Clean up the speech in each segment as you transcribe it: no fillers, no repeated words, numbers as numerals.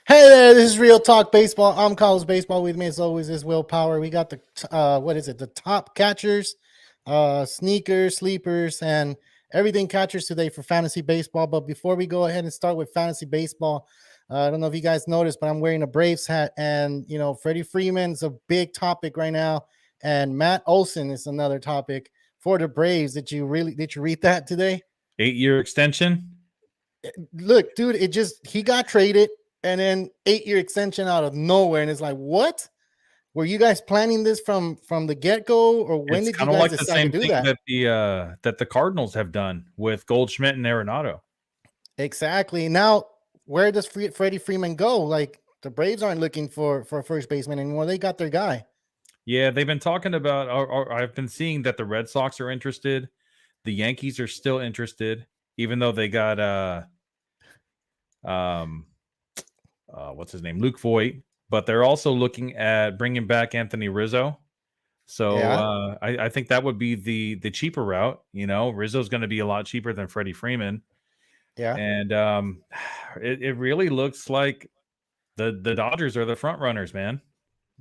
Hey there, this is Real Talk Baseball. I'm Carlos Baseball. With me as always is Will Power. We got the the top catchers, sneakers, sleepers, and everything catchers today for fantasy baseball. But before we go ahead and start with fantasy baseball, I don't know if you guys noticed, but I'm wearing a Braves hat, and Freddie Freeman's a big topic right now, and Matt Olson is another topic for the Braves. Did you read that today? 8-year extension. Look, dude, he got traded and then 8-year extension out of nowhere, and it's like, what? Were you guys planning this from the get-go, or when It's did you kind of guys like the decide to same do thing that? that the Cardinals have done with Goldschmidt and Arenado. Exactly. Now, where does Freddie Freeman go? Like, the Braves aren't looking for a first baseman anymore. They got their guy. Yeah, they've been talking about, or I've been seeing that the Red Sox are interested. The Yankees are still interested, even though they got what's his name, Luke Voigt, but they're also looking at bringing back Anthony Rizzo. So Yeah. I think that would be the cheaper route. Rizzo's going to be a lot cheaper than Freddie Freeman. Yeah. And it really looks like the Dodgers are the front runners, man.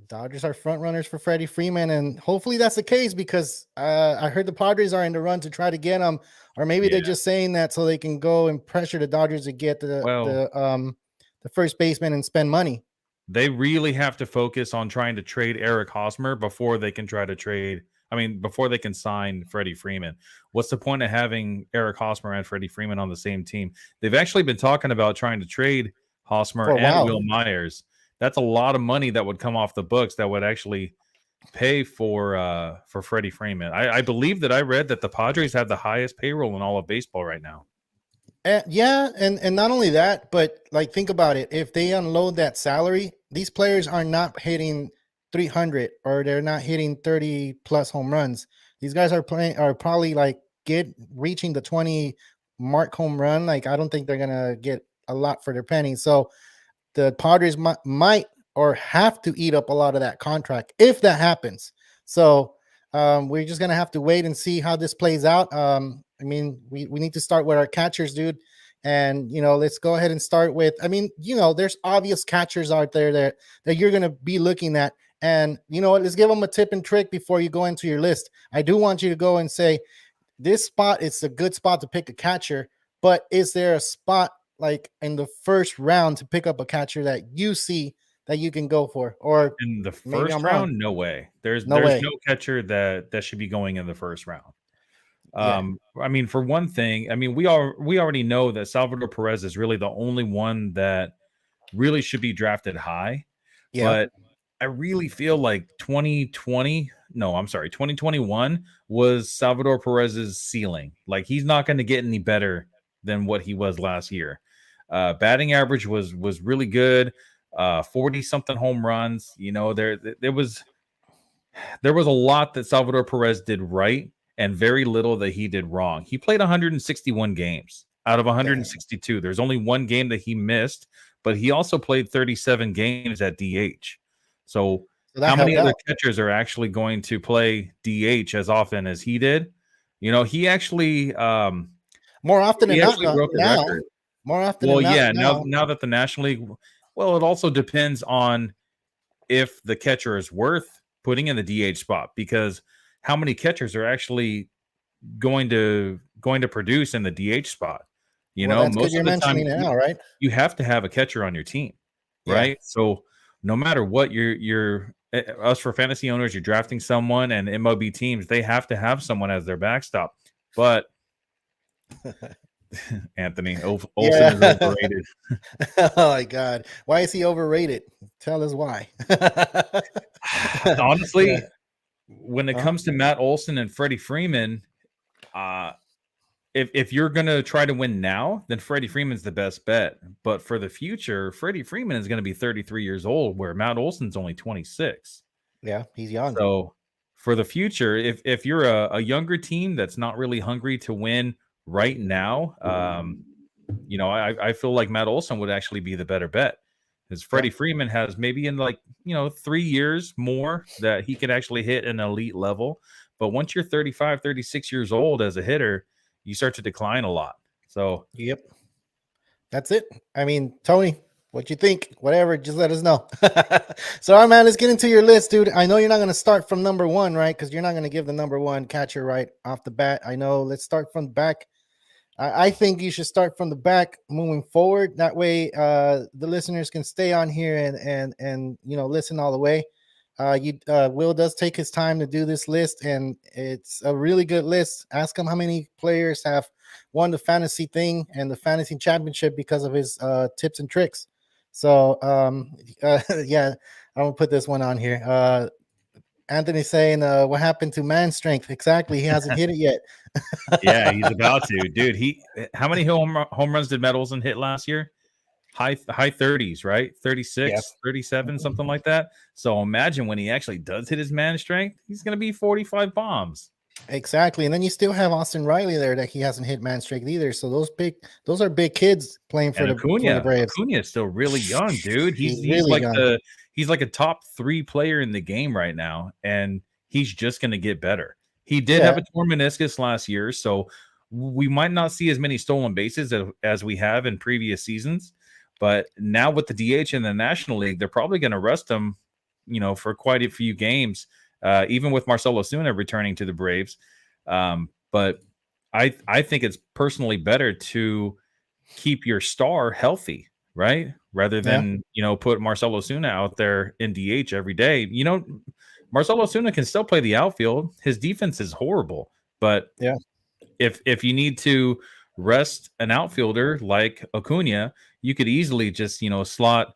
Dodgers are front runners for Freddie Freeman, and hopefully that's the case, because I heard the Padres are in the run to try to get him, or maybe they're Yeah. just saying that so they can go and pressure the Dodgers to get the first baseman and spend money. They really have to focus on trying to trade Eric Hosmer before they can before they can sign Freddie Freeman. What's the point of having Eric Hosmer and Freddie Freeman on the same team? They've actually been talking about trying to trade Hosmer and Will Myers. That's a lot of money that would come off the books that would actually pay for Freddie Freeman. I believe that I read that the Padres have the highest payroll in all of baseball right now. Yeah, and not only that, but like, think about it. If they unload that salary, these players are not hitting 300, or they're not hitting 30 plus home runs. These guys are probably like reaching the 20 mark home run. Like, I don't think they're gonna get a lot for their penny. So the Padres might or have to eat up a lot of that contract if that happens. So we're just gonna have to wait and see how this plays out. We need to start with our catchers, dude. And let's go ahead and start with. There's obvious catchers out there that you're gonna be looking at. And you know what? Let's give them a tip and trick before you go into your list. I do want you to go and say, this spot is a good spot to pick a catcher, but is there a spot like in the first round to pick up a catcher that you see that you can go for? Or in the maybe first I'm wrong. round, no way. There's No way. no catcher that should be going in the first round. Yeah. For one thing, we already know that Salvador Perez is really the only one that really should be drafted high. Yeah. But I really feel like 2021 was Salvador Perez's ceiling. Like, he's not going to get any better than what he was last year. Batting average was really good. 40 something home runs. There was a lot that Salvador Perez did right and very little that he did wrong. He played 161 games out of 162. Damn. There's only one game that he missed, but he also played 37 games at DH. So how many other catchers are actually going to play DH as often as he did? He actually more often than not broke the record. More often than not. Yeah, now that the National League, it also depends on if the catcher is worth putting in the DH spot, because how many catchers are actually going to produce in the DH spot? Most of the time, right? You have to have a catcher on your team, right? Yeah. So no matter what, you're us for fantasy owners, you're drafting someone, and MLB teams, they have to have someone as their backstop. But Anthony Olson is overrated. Oh my God, why is he overrated? Tell us why. Honestly, when it comes to Matt Olson and Freddie Freeman, if you're gonna try to win now, then Freddie Freeman's the best bet. But for the future, Freddie Freeman is going to be 33 years old, where Matt Olson's only 26. Yeah, he's young. So for the future, if you're a younger team that's not really hungry to win right now, I feel like Matt Olson would actually be the better bet, because Freddie Freeman has maybe in 3 years more that he could actually hit an elite level. But once you're 35, 36 years old as a hitter, you start to decline a lot. So yep, that's it. Tony. What you think? Whatever, just let us know. So, all right, man, let's get into your list, dude. I know you're not going to start from number one, right? Because you're not going to give the number one catcher right off the bat. I know. Let's start from the back. I think you should start from the back moving forward. That way, the listeners can stay on here and listen all the way. Will does take his time to do this list, and it's a really good list. Ask him how many players have won the fantasy thing and the fantasy championship because of his tips and tricks. So, yeah, I'm gonna put this one on here. Anthony saying, "What happened to man strength?" Exactly, he hasn't hit it yet. Yeah, he's about to, dude. How many home runs did Medelson hit last year? High 30s, right? 36, 37, something like that. So imagine when he actually does hit his man strength, he's going to be 45 bombs. Exactly, and then you still have Austin Riley there that he hasn't hit man strength either. So those are big kids playing for the Braves. Acuna is still really young, dude. He's really like young. he's like a top 3 player in the game right now, and he's just going to get better. He did have a torn meniscus last year, so we might not see as many stolen bases as we have in previous seasons. But now with the DH in the National League, they're probably going to rest him, for quite a few games, even with Marcell Ozuna returning to the Braves. But I think it's personally better to keep your star healthy, right? Rather than, put Marcell Ozuna out there in DH every day. Marcell Ozuna can still play the outfield. His defense is horrible, but if you need to rest an outfielder like Acuna, you could easily just slot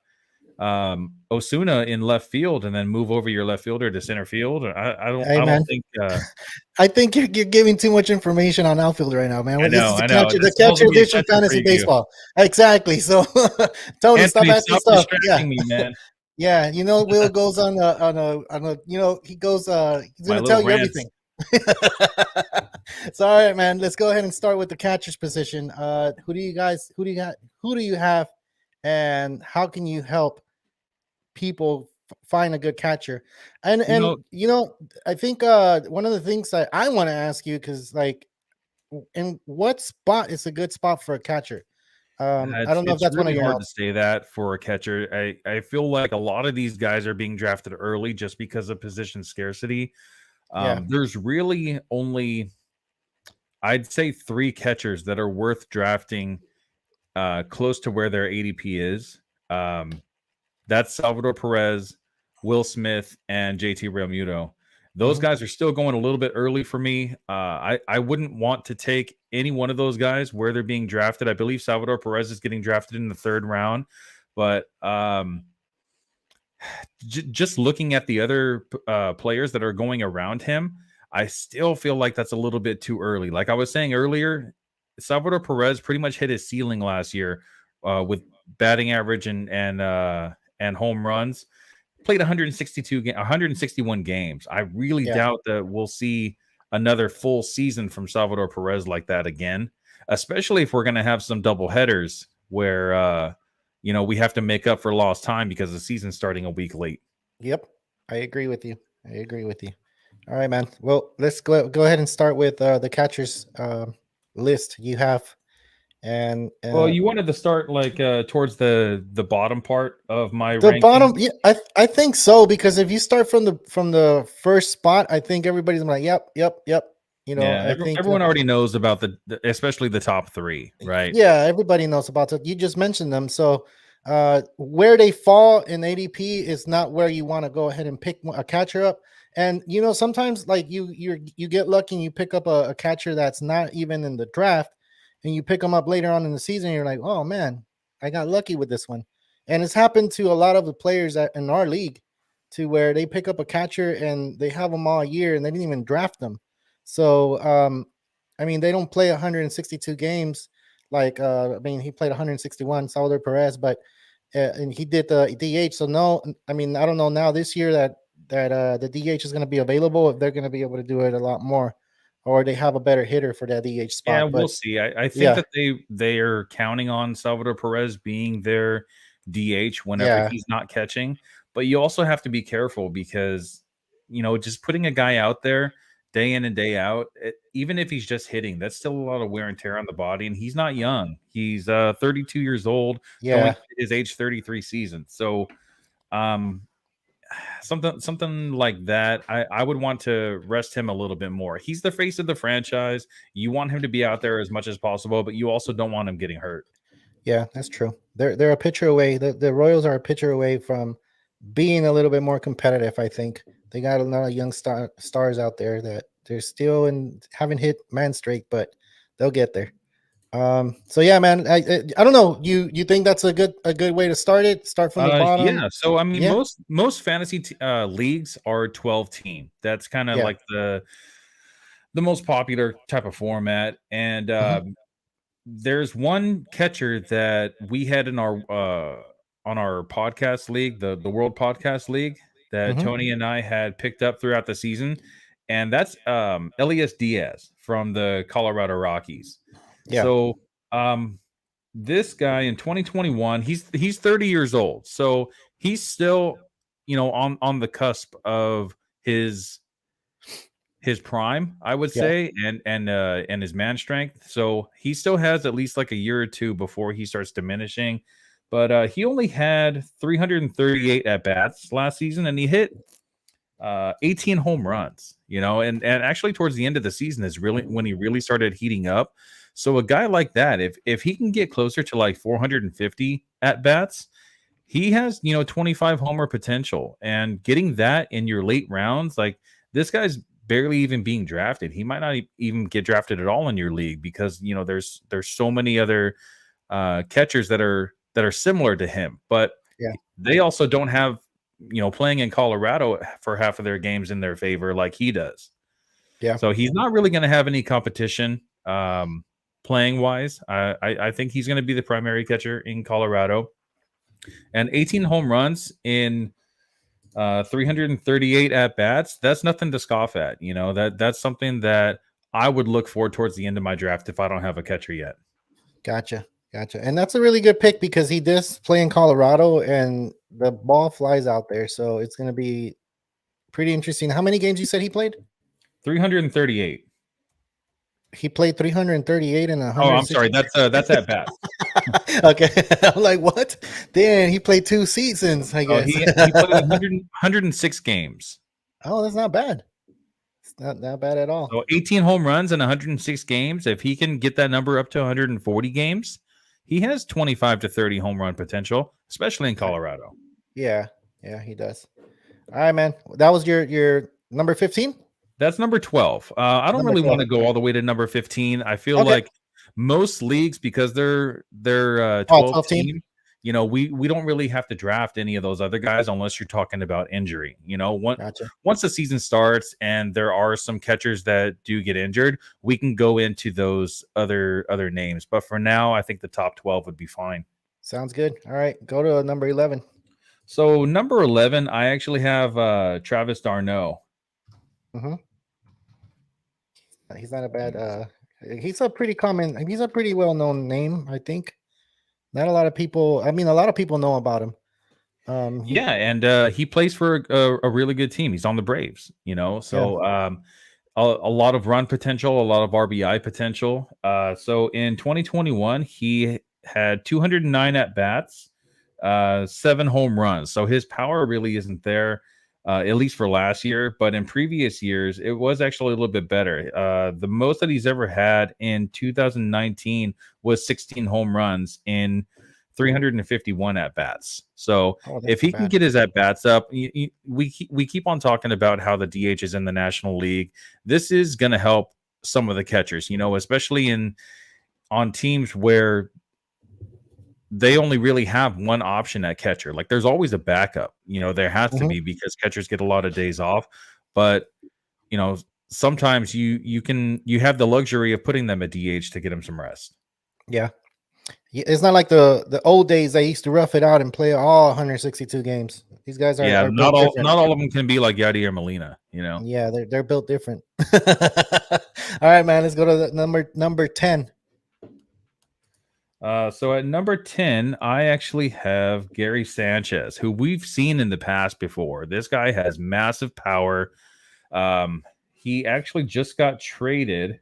Ozuna in left field and then move over your left fielder to center field. I don't think. I think you're giving too much information on outfield right now, man. I know. The catcher edition fantasy baseball. Exactly. So, Tony, Anthony, stop asking stuff. Distracting me, man. Yeah, Will goes on a he goes he's gonna tell you everything. So, all right, man, let's go ahead and start with the catcher's position. Who do you have, and how can you help people find a good catcher? And I think one of the things that I want to ask you, because in what spot is a good spot for a catcher? I don't know if that's really one of your hard to say that for a catcher. I feel like a lot of these guys are being drafted early just because of position scarcity. There's really only, I'd say, 3 catchers that are worth drafting close to where their ADP is. That's Salvador Perez, Will Smith, and JT Realmuto. Those guys are still going a little bit early for me. I wouldn't want to take any one of those guys where they're being drafted. I believe Salvador Perez is getting drafted in the 3rd round, but just looking at the other players that are going around him, I still feel like that's a little bit too early. Like I was saying earlier, Salvador Perez pretty much hit his ceiling last year with batting average and home runs. Played 161 games. I really doubt that we'll see another full season from Salvador Perez like that again, especially if we're going to have some double headers where we have to make up for lost time because the season's starting a week late. Yep, I agree with you. All right, man. Well, let's go ahead and start with the catchers list you have. And well, you wanted to start towards the bottom part of my the ranking. Bottom. Yeah, I think so, because if you start from the first spot, I think everybody's like, yep. I think everyone already knows about especially the top 3, right? Yeah, everybody knows about it. You just mentioned them. So where they fall in ADP is not where you want to go ahead and pick a catcher up. And sometimes you get lucky and you pick up a catcher that's not even in the draft, and you pick them up later on in the season, and you're like, oh man, I got lucky with this one. And it's happened to a lot of the players in our league, to where they pick up a catcher and they have them all year and they didn't even draft them. So they don't play 162 games. He played 161, Salvador Perez, but and he did the DH. So no, I don't know now this year that the DH is going to be available, if they're going to be able to do it a lot more, or they have a better hitter for that DH spot. Yeah, we'll see. I think that they are counting on Salvador Perez being their DH whenever he's not catching. But you also have to be careful because, just putting a guy out there day in and day out, even if he's just hitting, that's still a lot of wear and tear on the body. And he's not young. He's 32 years old, going Yeah. into his age 33 season. So something like that, I would want to rest him a little bit more. He's the face of the franchise. You want him to be out there as much as possible, but you also don't want him getting hurt. Yeah, that's true. They're a pitcher away. The Royals are a pitcher away from being a little bit more competitive. I think they got a lot of young stars out there that they're still and haven't hit man streak, but they'll get there. So yeah, man, I don't know. You think that's a good way to start it? Start from the bottom. Yeah. So I mean, Yeah. most fantasy leagues are 12 team. That's kind of Yeah. like the most popular type of format. And there's one catcher that we had in our on our podcast league, the World Podcast League, that Tony and I had picked up throughout the season, and that's Elias Diaz from the Colorado Rockies. Yeah. So this guy in 2021, he's 30 years old, so he's still, you know, on the cusp of his prime, I would say, and his man strength. So he still has at least like a year or two before he starts diminishing. But he only had 338 at bats last season, and he hit 18 home runs. You know, and actually towards the end of the season is really when he really started heating up. So a guy like that, if he can get closer to like 450 at bats, he has, you know, 25 homer potential, and getting that in your late rounds, like this guy's barely even being drafted. He might not even get drafted at all in your league because, you know, there's so many other catchers that are similar to him, but Yeah. they also don't have, you know, playing in Colorado for half of their games in their favor like he does. Yeah. So he's not really going to have any competition playing wise. I think he's going to be the primary catcher in Colorado, and 18 home runs in 338 at bats. That's nothing to scoff at. You know, that's something that I would look for towards the end of my draft if I don't have a catcher yet. Gotcha. And that's a really good pick because he does play in Colorado and the ball flies out there. So it's going to be pretty interesting. How many games you said he played? 338. He played 338 and 100. Oh, I'm sorry. That's at bat. Okay. I'm like, what? Damn, he played 2 seasons, I guess. He played 106 games. Oh, that's not bad. It's not bad at all. So 18 home runs in 106 games. If he can get that number up to 140 games, he has 25 to 30 home run potential, especially in Colorado. Yeah, he does. All right, man. That was your number 15? That's number 12. I don't really want to go all the way to number 15. I feel like most leagues, because they're 12 team, you know, we don't really have to draft any of those other guys unless you're talking about injury. You know, once the season starts and there are some catchers that do get injured, we can go into those other names. But for now, I think the top 12 would be fine. Sounds good. All right, go to number 11. So number 11, I actually have Travis Darno. He's not a bad. He's a pretty well-known name, I think. Not a lot of people. I mean, a lot of people know about him. Yeah, and he plays for a really good team. He's on the Braves, you know. So a lot of run potential, a lot of RBI potential. So in 2021, he had 209 at bats, 7 home runs. So his power really isn't there, at least for last year. But in previous years, it was actually a little bit better. The most that he's ever had in 2019 was 16 home runs in 351 at bats. So if he can get his at bats up, we keep on talking about how the DH is in the National League. This is going to help some of the catchers, you know, especially on teams where they only really have one option at catcher. Like there's always a backup, you know, there has to be, because catchers get a lot of days off. But, you know, sometimes you have the luxury of putting them at DH to get them some rest. Yeah. It's not like the old days they used to rough it out and play all 162 games. These guys are not all of them can be like Yadier Molina, you know. Yeah, they're built different. All right, man, let's go to the number 10. So at number 10, I actually have Gary Sanchez, who we've seen in the past before. This guy has massive power. he actually just got traded.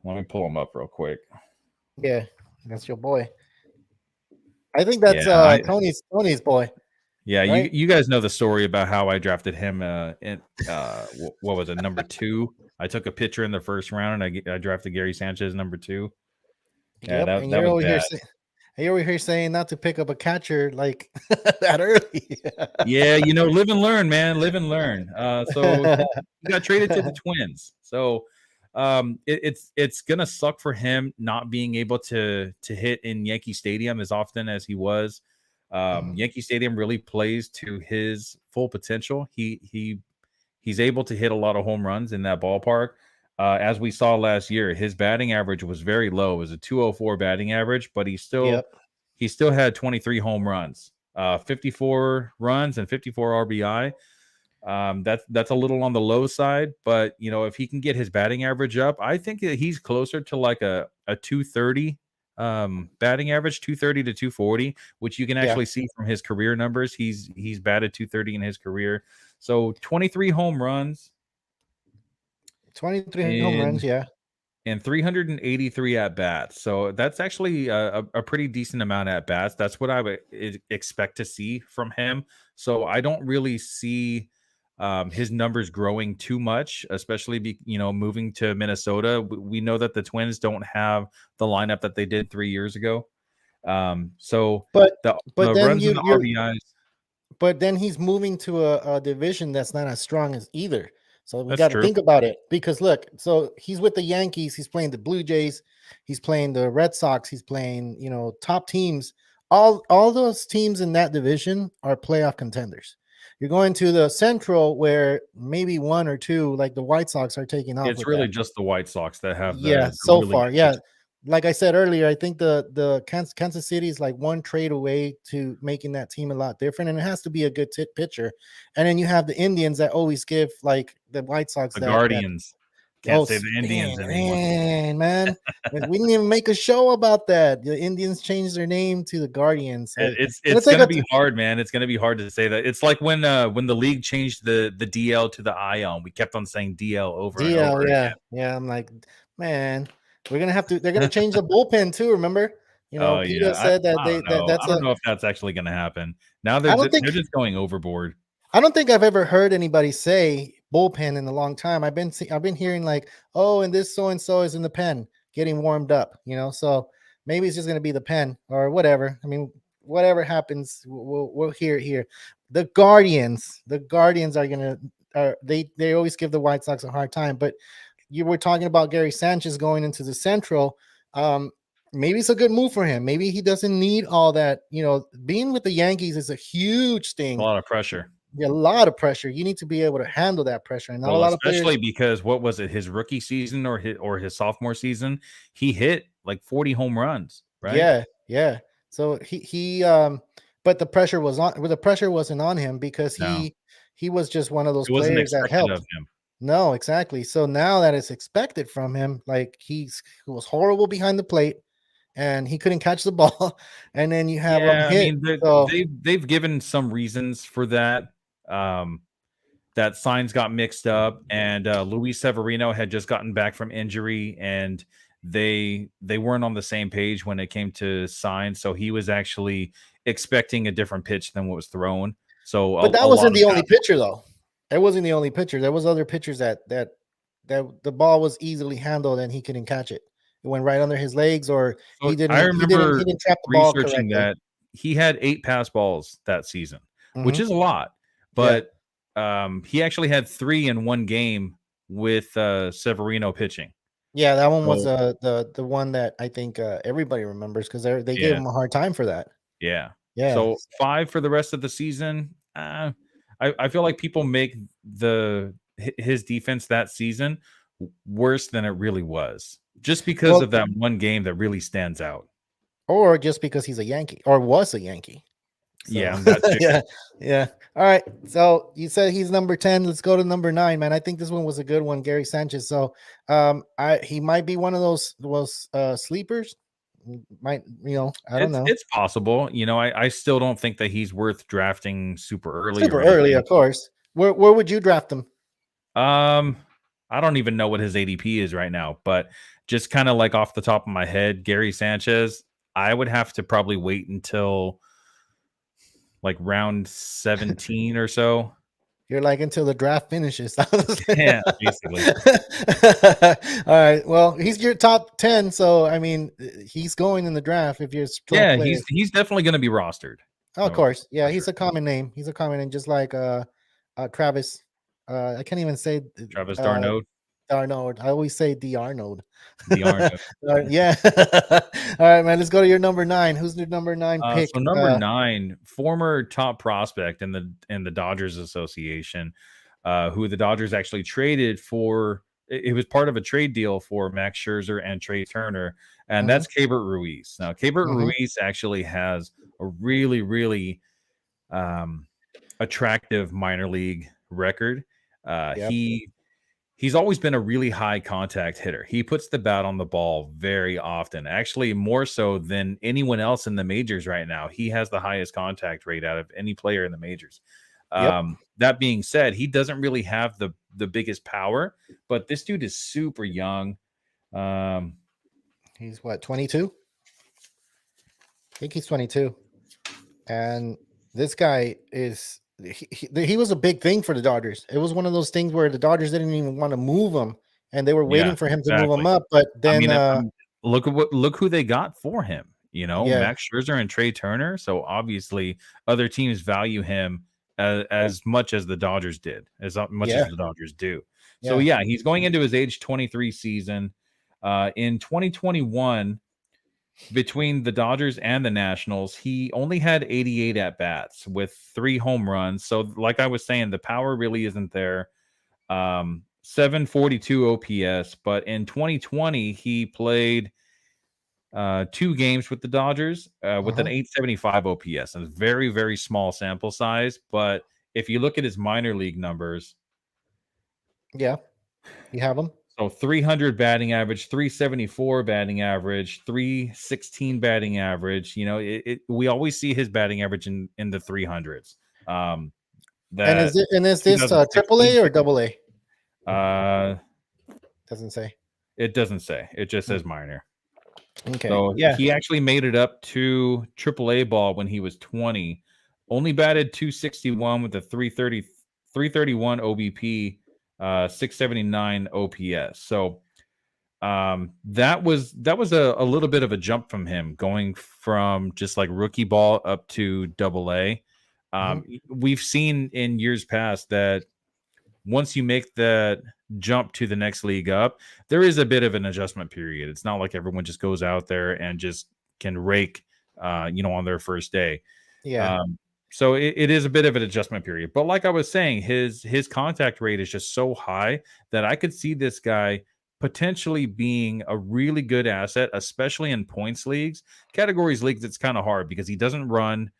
Let me pull him up real quick. Yeah, that's your boy. I think Yeah, that's Tony's boy. Yeah, right? you guys know the story about how I drafted him in what was it, number 2? I took a pitcher in the first round and I drafted Gary Sanchez number 2. Yeah, Yep, and that was bad. you're over here saying not to pick up a catcher like that early. Yeah, live and learn, man. Live and learn. So he got traded to the Twins. So it's gonna suck for him not being able to hit in Yankee Stadium as often as he was. Yankee Stadium really plays to his full potential. He's able to hit a lot of home runs in that ballpark. As we saw last year, his batting average was very low. It was a 204 batting average, but he still had 23 home runs, 54 runs, and 54 RBI. That's a little on the low side, but if he can get his batting average up, I think that he's closer to like a 230 batting average, 230 to 240, which you can actually see from his career numbers. He's batted 230 in his career. So 23 home runs. 23 home runs, yeah. And 383 at bats. So that's actually a pretty decent amount at bats. That's what I would expect to see from him. So I don't really see his numbers growing too much, especially moving to Minnesota. We know that the Twins don't have the lineup that they did 3 years ago. So but the then runs and the RBIs. But then he's moving to a division that's not as strong as either. So we That's got to true. think about it, because look, so he's with the Yankees, he's playing the Blue Jays, he's playing the Red Sox, he's playing, top teams. All those teams in that division are playoff contenders. You're going to the Central where maybe one or two, like the White Sox, are taking off. It's really just the White Sox that have so really far. good Yeah. pitching. Like I said earlier, I think the Kansas City is like one trade away to making that team a lot different, and it has to be a good pitcher. And then you have the Indians that always give like the White Sox the Guardians. Can't say the Indians anymore. Man, we didn't even make a show about that. The Indians changed their name to the Guardians. So it's gonna be hard, man. It's gonna be hard to say that. It's like when the league changed the DL to the ION. We kept on saying DL over and over again. Yeah. I'm like, man, they're gonna change the bullpen too. Remember, Peter said that I don't know if that's actually gonna happen. Now they're just going overboard. I don't think I've ever heard anybody say bullpen in a long time. I've been hearing like, oh, and this so and so is in the pen getting warmed up. So maybe it's just gonna be the pen or whatever. I mean, whatever happens, we'll hear it here. The Guardians are gonna. They always give the White Sox a hard time, but you were talking about Gary Sanchez going into the Central. Maybe it's a good move for him. Maybe he doesn't need all that. Being with the Yankees is a huge thing. A lot of pressure. Yeah, a lot of pressure. You need to be able to handle that pressure. And not a lot of players, especially because what was it, his rookie season or his sophomore season, he hit like 40 home runs, right? Yeah. So he but the pressure wasn't on him because he was just one of those players that helped. Of him. No, exactly. So now that it's expected from him, like he was horrible behind the plate and he couldn't catch the ball. And then you have him hit. I mean, they've given some reasons for that. That signs got mixed up, and Luis Severino had just gotten back from injury, and they weren't on the same page when it came to signs. So he was actually expecting a different pitch than what was thrown. So, but that wasn't the only pitcher, though. It wasn't the only pitcher. There was other pitchers that the ball was easily handled and he couldn't catch it. It went right under his legs, or so he didn't. I remember he didn't trap the ball researching correctly. that he had 8 pass balls that season, which is a lot. But he actually had 3 in one game with Severino pitching. Yeah, that one was the one that I think everybody remembers because they gave him a hard time for that. Yeah. So 5 for the rest of the season. I feel like people make his defense that season worse than it really was, just because of that one game that really stands out, or just because he's a Yankee or was a Yankee. So, yeah. All right. So you said he's number 10. Let's go to number 9, man. I think this one was a good one, Gary Sanchez. So he might be one of those sleepers. Might, I don't know. It's possible. I still don't think that he's worth drafting super early. Of course. Where would you draft him? I don't even know what his ADP is right now, but just kind of like off the top of my head, Gary Sanchez, I would have to probably wait until like round 17 or so. You're like until the draft finishes. Yeah, basically. All right. Well, he's your top 10, so I mean, he's going in the draft if you're 12 Yeah, players. he's definitely going to be rostered. Oh, of No, course. Yeah, for he's sure. a common name. He's a common name, just like Travis. I can't even say Travis uh Darno, Darnold. I always say D Arnold. the Arno. Yeah. All right, man. Let's go to your number 9. Who's your number 9 pick? So number 9, former top prospect in the Dodgers Association, who the Dodgers actually traded for. It was part of a trade deal for Max Scherzer and Trey Turner, and Mhm, that's Keibert Ruiz. Now, Keibert mhm. Ruiz actually has a really, really attractive minor league record. Uh, Yep. he He's always been a really high contact hitter. He puts the bat on the ball very often, actually more so than anyone else in the majors right now. He has the highest contact rate out of any player in the majors. Yep. That being said, he doesn't really have the biggest power, but this dude is super young. Um, He's what, 22? I think he's 22. And this guy is he was a big thing for the Dodgers. It was one of those things where the Dodgers didn't even want to move him, and they were yeah, waiting for him to move him exactly. up. But I then, mean, look who they got for him. yeah, Max Scherzer and Trey Turner. So obviously, other teams value him as much as the Dodgers did, as much yeah, as the Dodgers do. So yeah. yeah, he's going into his age 23 season. In 2021, between the Dodgers and the Nationals, he only had 88 at bats with 3 home runs. So, like I was saying, the power really isn't there. 742 OPS, but in 2020 he played 2 games with the Dodgers with an Uh-huh. 875 OPS, and it's very, very small sample size. But if you look at his minor league numbers, Yeah, you have him. so 300 batting average, 374 batting average, 316 batting average. We always see his batting average in the 300s. And That is this triple 2016 A or double A? uh Doesn't say. it doesn't say. It just Hmm. says minor. Okay. So Yeah. he actually made it up to AAA ball when he was 20. Only batted 261 with a 331 OBP, 679 OPS. So that was a little bit of a jump from him going from just like rookie ball up to AA. Hmm. We've seen in years past that once you make that jump to the next league up, there is a bit of an adjustment period. It's not like everyone just goes out there and just can rake, on their first day. Yeah. Um, so it is a bit of an adjustment period. But like I was saying, his contact rate is just so high that I could see this guy potentially being a really good asset, especially in points leagues. Categories leagues, it's kind of hard because he doesn't run.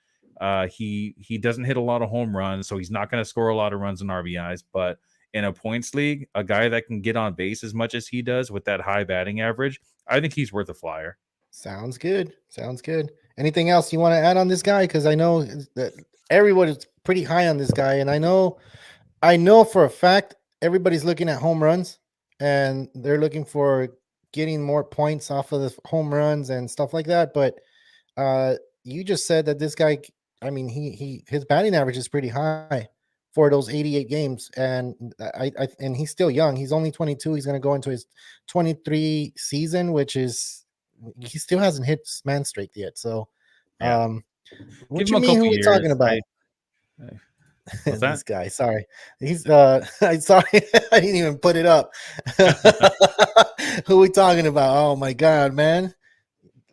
He doesn't hit a lot of home runs, so he's not going to score a lot of runs and RBIs. But in a points league, a guy that can get on base as much as he does with that high batting average, I think he's worth a flyer. Sounds good. Sounds good. Anything else you want to add on this guy? Because I know that everyone is pretty high on this guy, and I know for a fact everybody's looking at home runs, and they're looking for getting more points off of the home runs and stuff like that. But uh, you just said that this guy, I mean, he his batting average is pretty high for those 88 games, and and he's still young. He's only 22. He's going to go into his 23 season, which is he still hasn't hit man streak yet. So, Yeah, um, give what him you a mean? couple Who we talking years. about? What's that? This guy, sorry, he's I'm sorry, I didn't even put it up. Who we talking about? Oh my god, man! Pay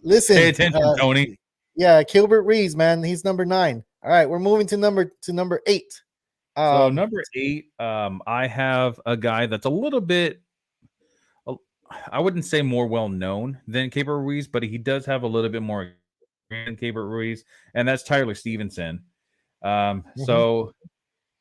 Listen, attention, Tony. yeah, Gilbert Reeves, man, he's number 9. All right, we're moving to number 8. So Um, number 8, I have a guy that's a little bit, uh, I wouldn't say more well known than Keibert Ruiz, but he does have a little bit more than Keibert Ruiz, and that's Tyler Stevenson. mhm. So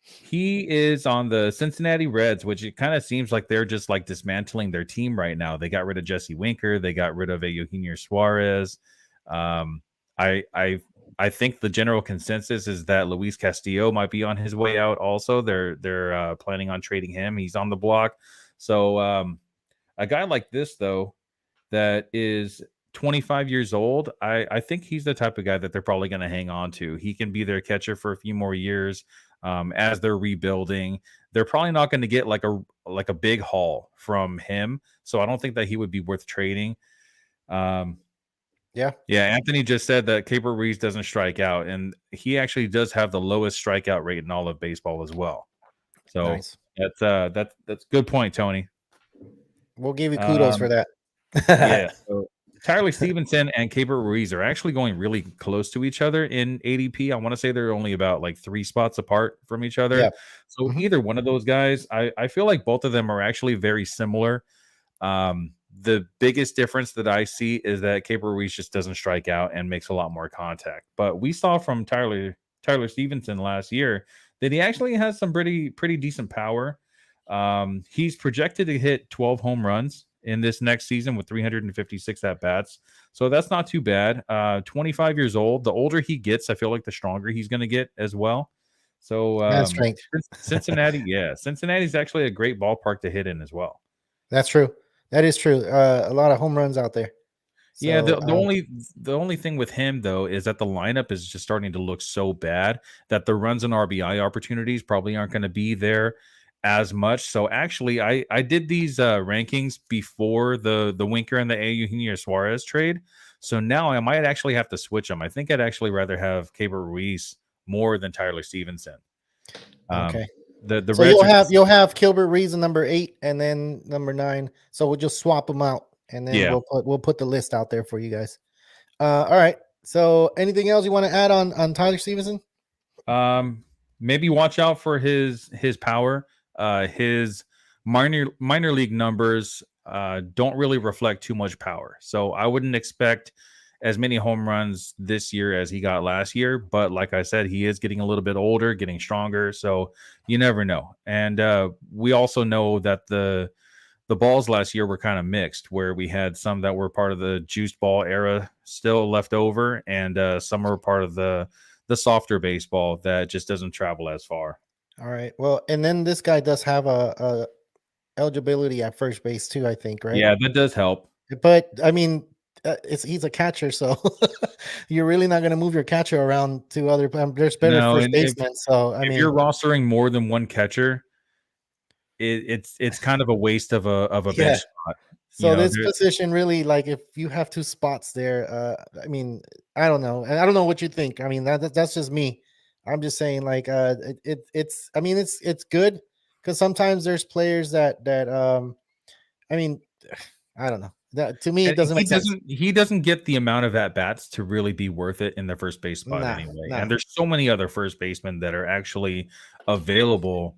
he is on the Cincinnati Reds, which it kind of seems like they're just like dismantling their team right now. They got rid of Jesse Winker, they got rid of Eugenio Suarez. Um, I I I think the general consensus is that Luis Castillo might be on his way out. Also, they're planning on trading him. He's on the block. So a guy like this, though, that is 25 years old, I think he's the type of guy that they're probably going to hang on to. He can be their catcher for a few more years as they're rebuilding. They're probably not going to get like a big haul from him, so I don't think that he would be worth trading. Yeah. Anthony just said that Caber Ruiz doesn't strike out, and he actually does have the lowest strikeout rate in all of baseball as well. So Nice. that's good point, Tony. We'll give you kudos for that. Yeah. So Tyler Stevenson and Caber Ruiz are actually going really close to each other in ADP. I want to say they're only about like 3 spots apart from each other. Yeah. So Mhm. either one of those guys, I feel like both of them are actually very similar. The biggest difference that I see is that Caber Ruiz just doesn't strike out and makes a lot more contact. But we saw from Tyler Stevenson last year that he actually has some pretty decent power. He's projected to hit 12 home runs in this next season with 356 at bats. So that's not too bad. 25 years old. The older he gets, I feel like the stronger he's going to get as well. So And strength. Cincinnati, Cincinnati's actually a great ballpark to hit in as well. That's true. That is true. A lot of home runs out there. So, Yeah, the only thing with him though is that the lineup is just starting to look so bad that the runs and RBI opportunities probably aren't going to be there as much. So actually, I did these rankings before the Winker and the Eugenio Suarez trade. So now I might actually have to switch them. I think I'd actually rather have Caber Ruiz more than Tyler Stevenson. okay. The So Reds you'll have Gilbert Reason number 8 and then number 9. So we'll just swap them out and then we'll put the list out there for you guys. All right. So anything else you want to add on Tyler Stevenson? Maybe watch out for his power. His minor league numbers don't really reflect too much power. So I wouldn't expect as many home runs this year as he got last year. But like I said, he is getting a little bit older, getting stronger. So you never know. And we also know that the balls last year were kind of mixed, where we had some that were part of the juiced ball era still left over, and some are part of the softer baseball that just doesn't travel as far. All right. Well, and then this guy does have a eligibility at first base too, I think, right? Yeah, that does help. But I mean, he's a catcher, so you're really not going to move your catcher around to other. There's better first basemen. So I mean, if you're rostering more than one catcher, it's kind of a waste of a bench spot. So this position really, like, if you have 2 spots there, I mean, I don't know, and I don't know what you think. I mean, that's just me. I'm just saying, like, it's. I mean, it's good because sometimes there's players that I mean, I don't know. That, to me, it doesn't make sense. He doesn't get the amount of at bats to really be worth it in the first base spot anyway. And there's so many other first basemen that are actually available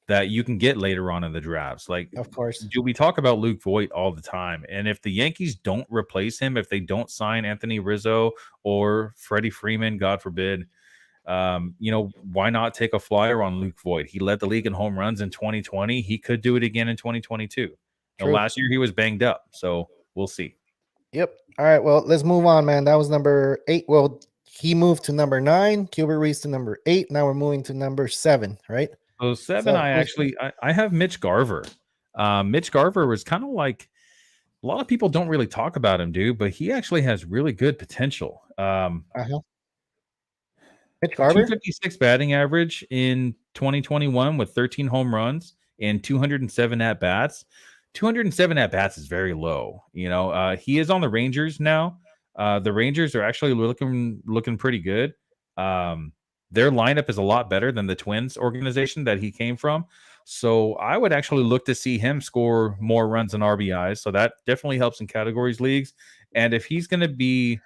that you can get later on in the drafts. Like, of course, we talk about Luke Voit all the time. And if the Yankees don't replace him, if they don't sign Anthony Rizzo or Freddie Freeman, God forbid, why not take a flyer on Luke Voit? He led the league in home runs in 2020. He could do it again in 2022. And last year he was banged up. So we'll see. Yep. All right. Well, let's move on, man. That was number 8. Well, he moved to number 9. Gilbert Ruiz to number 8. Now we're moving to number 7, right? So 7, I have Mitch Garver. Mitch Garver was kind of like, a lot of people don't really talk about him, dude, but he actually has really good potential. Mitch Garver? 256 batting average in 2021 with 13 home runs and 207 at bats. 207 at bats is very low. He is on the Rangers now. The Rangers are actually looking pretty good. Their lineup is a lot better than the Twins organization that he came from. So I would actually look to see him score more runs and RBIs. So that definitely helps in categories leagues. And if he's going to be,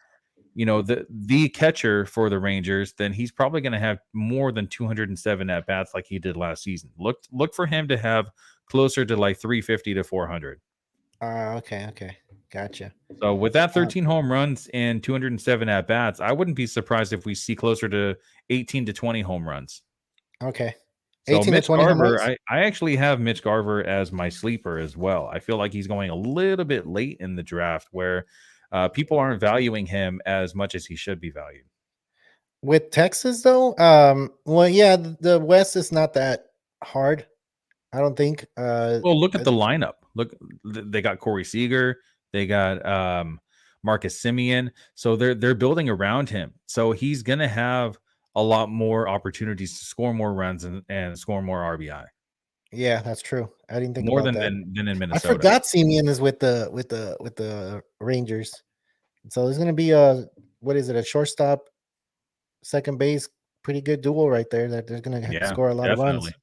the catcher for the Rangers, then he's probably going to have more than 207 at bats like he did last season. Look for him to have closer to like 350 to 400. Okay. Gotcha. So with that 13 home runs and 207 at bats, I wouldn't be surprised if we see closer to 18 to 20 home runs. Okay. So Mitch Garver, I actually have Mitch Garver as my sleeper as well. I feel like he's going a little bit late in the draft where people aren't valuing him as much as he should be valued. With Texas, though, well, yeah, the West is not that hard. I don't think. Well, look at the lineup. Look, they got Corey Seager, they got Marcus Simeon, so they're building around him. So he's gonna have a lot more opportunities to score more runs and score more RBI, Yeah, that's true. I didn't think more about that. than in I Minnesota. forgot Simeon is with the Rangers. So there's gonna be what is it, a shortstop, second base, pretty good duel right there. That they're gonna Yeah, score a lot of runs. definitely.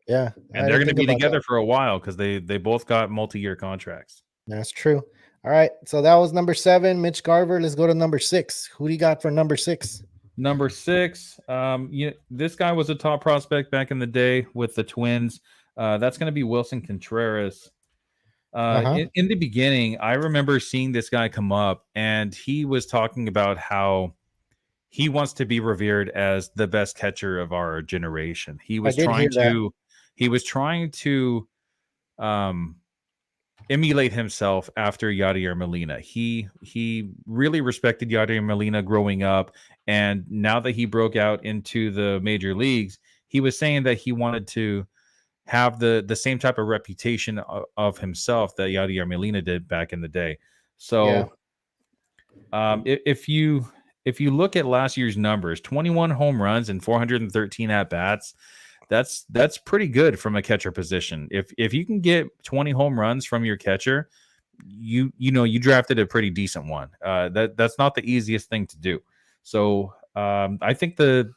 Yeah, And I they're didn't gonna think be about that. together for a while because they both got multi-year contracts. That's true. All right, so that was number 7, Mitch Garver. Let's go to number 6. Who do you got for number 6? Number 6, this guy was a top prospect back in the day with the Twins. That's going to be Wilson Contreras. Uh-huh. In the beginning, I remember seeing this guy come up, and he was talking about how he wants to be revered as the best catcher of our generation. I did hear that. He was trying to um, emulate himself after Yadier Molina. He really respected Yadier Molina growing up, and now that he broke out into the major leagues, he was saying that he wanted to have the same type of reputation of himself that Yadier Molina did back in the day. Yeah. So if you look at last year's numbers, 21 home runs and 413 at bats, that's pretty good from a catcher position. If you can get 20 home runs from your catcher, you drafted a pretty decent one. That's not the easiest thing to do. So I think the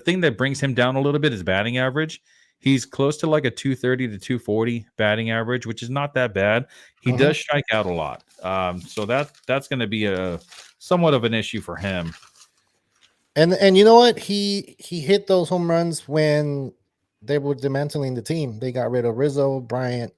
thing that brings him down a little bit is batting average. He's close to like a 230 to 240 batting average, which is not that bad. He does strike out a lot. So that's going to be a somewhat of an issue for him. And you know what? He hit those home runs when they were dismantling the team. They got rid of Rizzo, Bryant,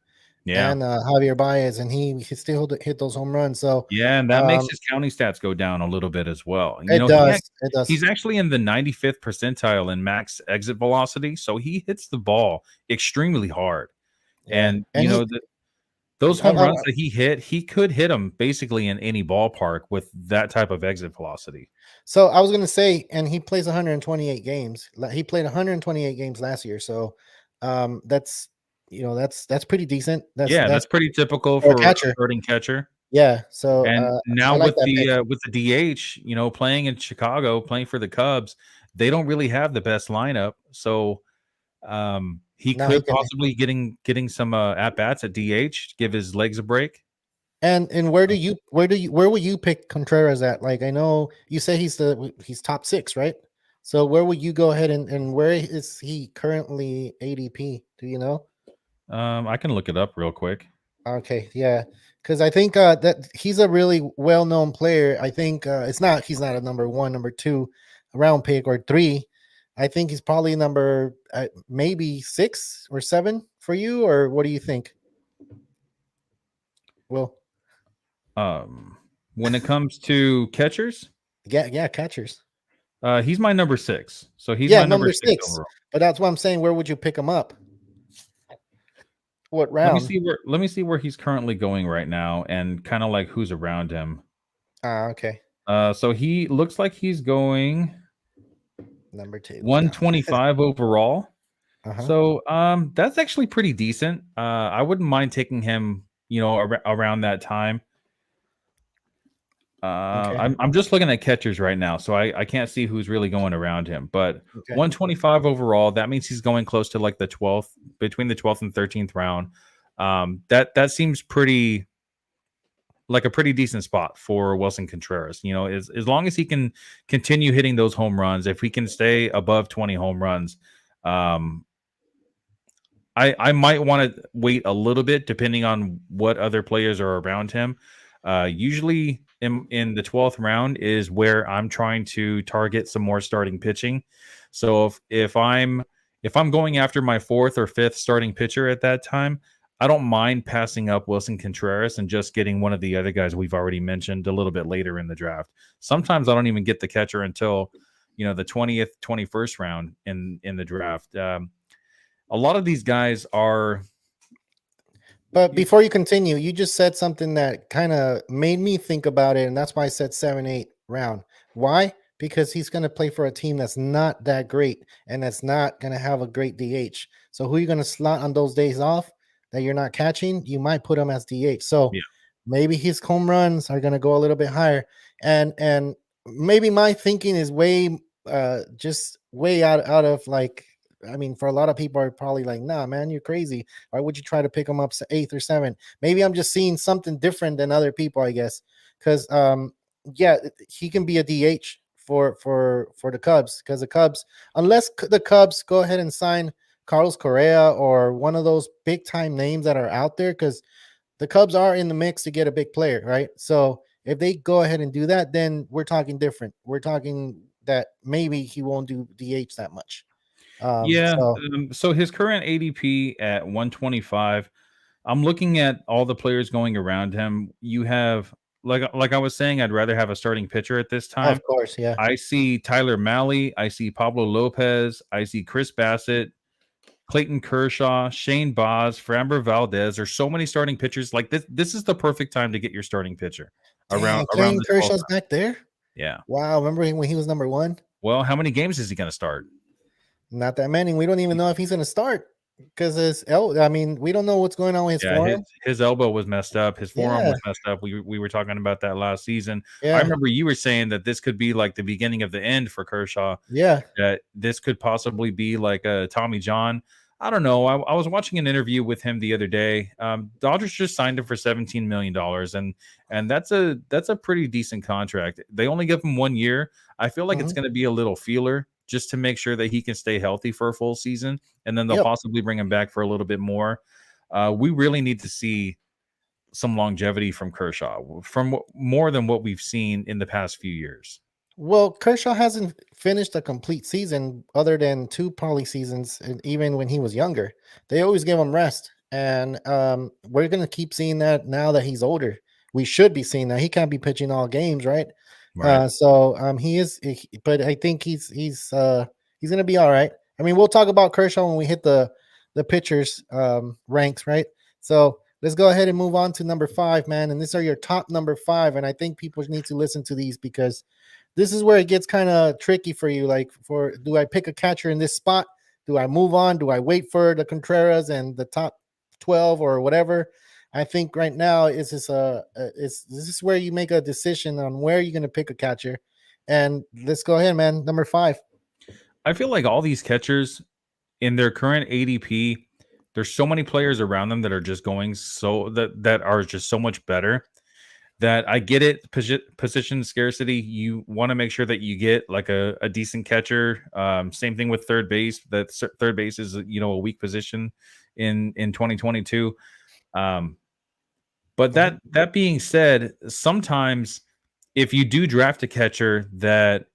and Javier Baez, and he still hit those home runs. So yeah, and that makes his counting stats go down a little bit as well. It does. He's actually in the 95th percentile in max exit velocity, so he hits the ball extremely hard. Yeah. And those home runs that he hit, he could hit them basically in any ballpark with that type of exit velocity. So I was going to say, and he plays 128 games. He played 128 games last year. So that's pretty decent. That's pretty typical for for a starting catcher. Yeah. So and now I like with the DH, playing in Chicago, playing for the Cubs, they don't really have the best lineup. So he could possibly getting some at bats at DH, give his legs a break. And where will you pick Contreras at? Like, I know you say he's top 6, right? So where would you go ahead and where is he currently ADP? Do you know? I can look it up real quick. Okay, yeah, because I think that he's a really well-known player. I think he's not a number 1, number 2 round pick or 3. I think he's probably number maybe 6 or 7 for you, or what do you think? Well, when it comes to catchers, yeah, catchers. He's my number 6. So he's my number 6 overall. But that's what I'm saying. Where would you pick him up? What round? Let me see where he's currently going right now, and kind of like who's around him. Okay. So he looks like he's going number 2, 125 overall. Uh-huh. So that's actually pretty decent. I wouldn't mind taking him, around that time. Okay. I'm just looking at catchers right now, so I can't see who's really going around him. But 125 overall, that means he's going close to like the 12th, between the 12th and 13th round. That seems pretty like a pretty decent spot for Wilson Contreras. As long as he can continue hitting those home runs, if we can stay above 20 home runs, I might want to wait a little bit depending on what other players are around him. Usually in the 12th round is where I'm trying to target some more starting pitching. So if I'm going after my 4th or 5th starting pitcher at that time, I don't mind passing up Wilson Contreras and just getting one of the other guys we've already mentioned a little bit later in the draft. Sometimes I don't even get the catcher until the 20th, 21st round in the draft. A lot of these guys are. But before you continue, you just said something that kind of made me think about it, and that's why I said 7, 8 round. Why? because he's going to play for a team that's not that great and that's not going to have a great DH. So who are you going to slot on those days off that you're not catching? You might put him as DH. So Yeah. maybe his home runs are going to go a little bit higher. And maybe my thinking is way just way out of like, I mean, for a lot of people are probably like, nah, man, you're crazy. Why would you try to pick him up 8th or 7th? Maybe I'm just seeing something different than other people, I guess. Because yeah, he can be a DH for the Cubs, because the Cubs, unless the Cubs go ahead and sign Carlos Correa or one of those big time names that are out there, because the Cubs are in the mix to get a big player, right? So if they go ahead and do that, then we're talking different. We're talking that maybe he won't do DH that much. Yeah. So So his current ADP at 125. I'm looking at all the players going around him. You have like I was saying, I'd rather have a starting pitcher at this time. of course, yeah, I see Tyler Mahle, I see Pablo Lopez, I see Chris Bassett, Clayton Kershaw, Shane Baz, Framber Valdez. There's so many starting pitchers. Like this is the perfect time to get your starting pitcher damn, around Clayton the 12th Kershaw's round. back there. Yeah. Wow, remember when he was number one? Well, how many games is he going to start? Not that many. We don't even know if he's going to start because I mean, we don't know what's going on with his Yeah, his forearm. his elbow was messed up. His forearm Yeah, was messed up. We were talking about that last season. I yeah, remember you were saying that this could be like the beginning of the end for Kershaw. yeah. That this could possibly be like a Tommy John. I don't know. I was watching an interview with him the other day. Dodgers just signed him for $17 million, and that's a pretty decent contract. They only give him 1 year. I feel like it's Mhm. going to be a little feeler just to make sure that he can stay healthy for a full season, and then they'll Yep. possibly bring him back for a little bit more. We really need to see some longevity from Kershaw, from more than what we've seen in the past few years. Well, Kershaw hasn't finished a complete season other than two probably seasons, and even when he was younger. They always give him rest. And we're going to keep seeing that now that he's older. We should be seeing that. He can't be pitching all games, right? Right. So he is, but I think he's going to be all right. I mean, we'll talk about Kershaw when we hit the pitchers ranks, right? So let's go ahead and move on to number 5, man. And these are your top number 5, and I think people need to listen to these because this is where it gets kind of tricky for you. Like, for do I pick a catcher in this spot? Do I move on? Do I wait for the Contreras and the top 12 or whatever? I think right now this is where you make a decision on where you're going to pick a catcher. And let's go ahead, man. Number 5. I feel like all these catchers in their current ADP, there's so many players around them that are just going that are just so much better that I get it. Position scarcity. You want to make sure that you get like a decent catcher. Same thing with third base. That third base is a weak position in 2022. But Mhm. that being said, sometimes if you do draft a catcher that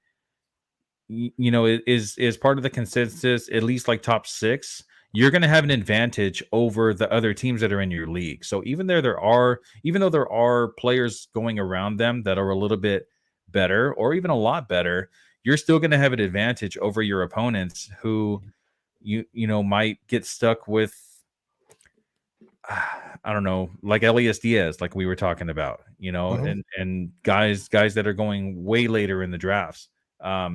is part of the consensus, at least like top 6, you're going to have an advantage over the other teams that are in your league. So even though there are players going around them that are a little bit better or even a lot better, you're still going to have an advantage over your opponents who might get stuck with I don't know, like Elias Diaz, like we were talking about, Mhm. and guys that are going way later in the drafts.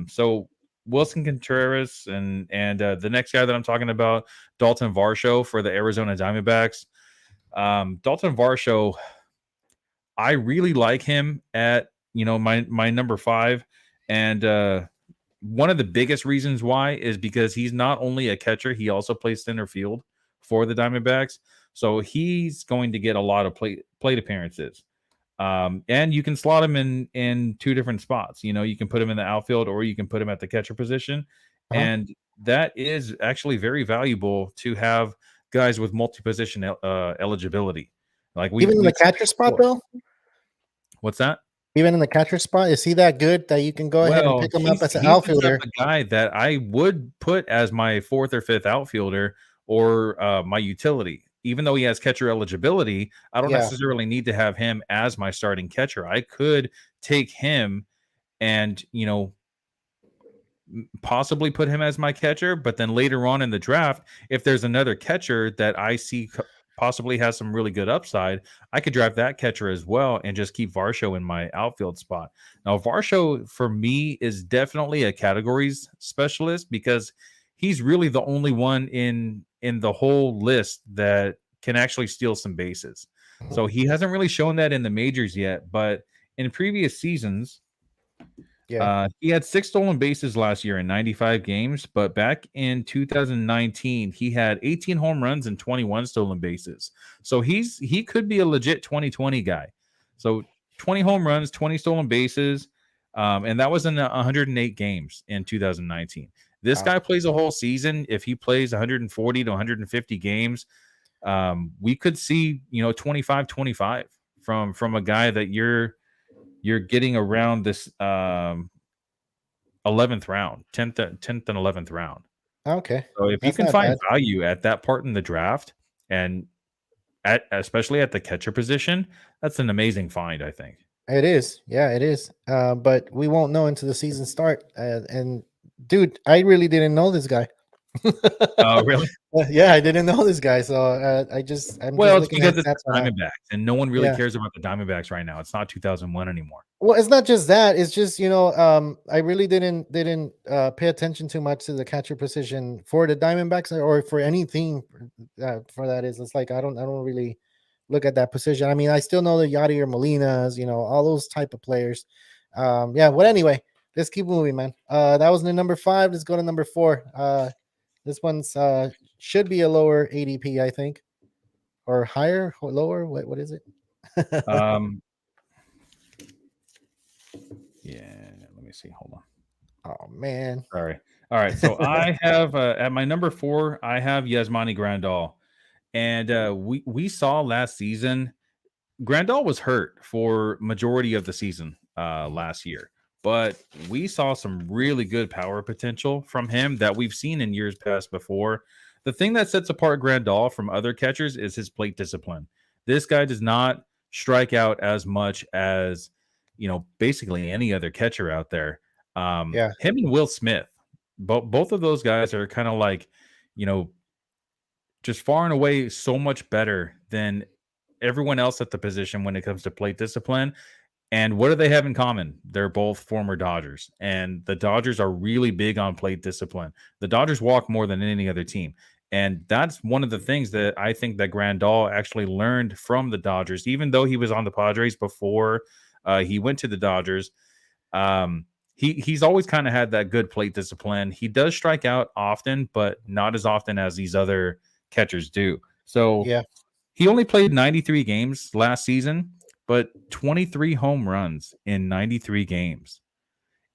So Wilson Contreras and the next guy that I'm talking about, Dalton Varsho for the Arizona Diamondbacks. Dalton Varsho, I really like him at my number 5, and one of the biggest reasons why is because he's not only a catcher, he also plays center field for the Diamondbacks. So he's going to get a lot of plate appearances. And you can slot him in 2 different spots. You can put him in the outfield or you can put him at the catcher position. Uh-huh. And that is actually very valuable to have guys with multi-position eligibility. Like Even in we've the seen catcher it spot, before. though, What's that? even in the catcher spot, is he that good that you can go ahead and Well, pick him up as an he's the type outfielder? of guy that I would put as my 4th or 5th outfielder or my utility. Even though he has catcher eligibility, I don't Yeah. necessarily need to have him as my starting catcher. I could take him and possibly put him as my catcher, but then later on in the draft, if there's another catcher that I see possibly has some really good upside, I could draft that catcher as well and just keep Varsho in my outfield spot. Now, Varsho for me is definitely a categories specialist because he's really the only one in the whole list that can actually steal some bases. So he hasn't really shown that in the majors yet, but in previous seasons, he had 6 stolen bases last year in 95 games, but back in 2019, he had 18 home runs and 21 stolen bases. So he could be a legit 2020 guy. So 20 home runs, 20 stolen bases, and that was in 108 games in 2019. This guy plays a whole season. If he plays 140 to 150 games, we could see 25-25 from a guy that you're getting around this 11th round, 10th and 11th round. Okay. So if you can find value at that part in the draft and especially at the catcher position, that's an amazing find, I think. It is. Yeah, it is. But we won't know until the season start. And dude, I really didn't know this guy. Oh, really? Yeah, I didn't know this guy. So I'm just it's looking because at it's the Diamondbacks, and no one really cares about the Diamondbacks right now. It's not 2001 anymore. Well, it's not just that. It's just I really didn't pay attention too much to the catcher position for the Diamondbacks or for any team. For that is, it's like I don't really look at that position. I mean, I still know the Yadier Molinas, all those type of players. Yeah. But anyway, let's keep moving, man. That was the number 5. Let's go to number 4. This one's should be a lower ADP, I think, or higher or lower. What is it? Yeah, let me see. Hold on. Oh man. Sorry. All right. So I have at my number 4, I have Yasmani Grandal. And we saw last season Grandal was hurt for majority of the season last year. But we saw some really good power potential from him that we've seen in years past before. The thing that sets apart Grandal from other catchers is his plate discipline. This guy does not strike out as much as basically any other catcher out there. Him and Will Smith, both of those guys are kind of like, just far and away so much better than everyone else at the position when it comes to plate discipline. And what do they have in common? They're both former Dodgers, and the Dodgers are really big on plate discipline. The Dodgers walk more than any other team. And that's one of the things that I think that Grandal actually learned from the Dodgers, even though he was on the Padres before he went to the Dodgers. He's always kind of had that good plate discipline. He does strike out often, but not as often as these other catchers do. So he only played 93 games last season, but 23 home runs in 93 games.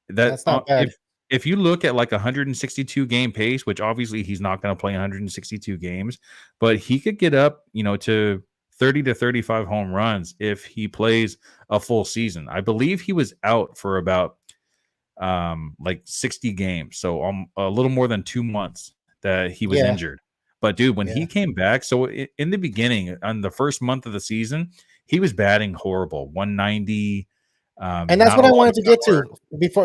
That's not bad. If you look at like 162 game pace, which obviously he's not going to play 162 games, but he could get up, to 30 to 35 home runs if he plays a full season. I believe he was out for about like 60 games. So a little more than 2 months that he was injured. But dude, when he came back, so in the beginning, on the first month of the season, he was batting horrible, 190. And that's what I wanted to get to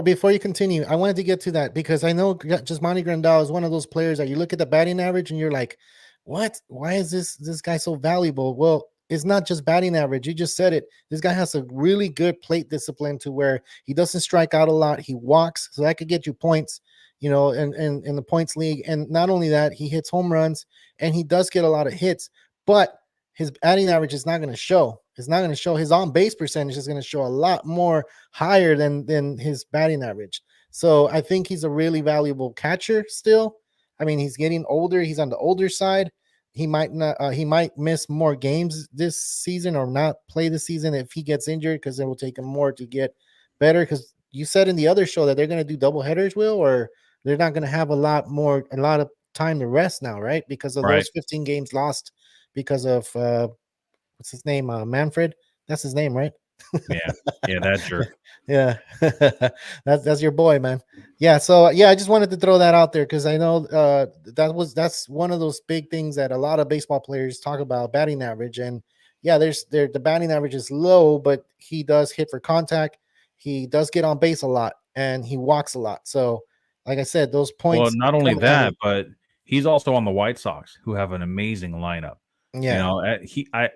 before you continue. I wanted to get to that because I know Yasmani Grandal is one of those players that you look at the batting average and you're like, what? Why is this guy so valuable? Well, it's not just batting average. You just said it. This guy has a really good plate discipline to where he doesn't strike out a lot. He walks, so that could get you points, in the points league. And not only that, he hits home runs and he does get a lot of hits, but his batting average is not going to show. It's not going to show. His on-base percentage is going to show a lot more higher than his batting average. So I think he's a really valuable catcher still. I mean, he's getting older. He's on the older side. He might not. He might miss more games this season or not play this season if he gets injured because it will take him more to get better. Because you said in the other show that they're going to do double headers, Will, or they're not going to have a lot of time to rest now, right? Because of those 15 games lost because of what's his name? Manfred. That's his name, right? Yeah, that's true. Yeah, that's your boy, man. Yeah, so I just wanted to throw that out there because I know that's one of those big things that a lot of baseball players talk about, batting average. And the batting average is low, but he does hit for contact. He does get on base a lot, and he walks a lot. So, like I said, those points. Well, not only that, but he's also on the White Sox, who have an amazing lineup. You Yeah. know,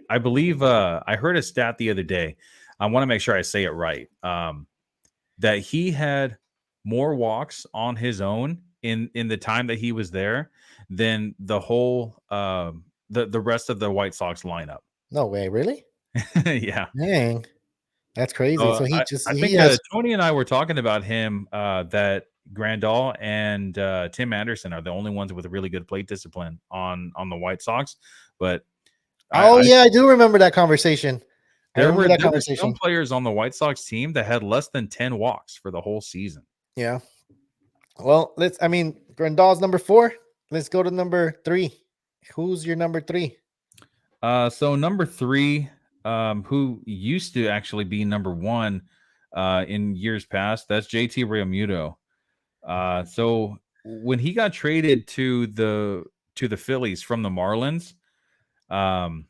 I believe I heard a stat the other day. I want to make sure I say it right. That he had more walks on his own in the time that he was there than the whole the rest of the White Sox lineup. No way, really? Yeah. Dang, that's crazy. So So I he think has. Tony and I were talking about him that Grandal and Tim Anderson are the only ones with a really good plate discipline on the White Sox. But Oh I yeah, I do remember that conversation. I remember that there were some conversation. players on the White Sox team that had less than 10 walks for the whole season. Yeah. Well, I mean, Grandal's number 4. Let's go to number 3. Who's your number 3? So number 3, who used to actually be number 1 in years past, that's JT Realmuto. So when he got traded to the Phillies from the Marlins, um,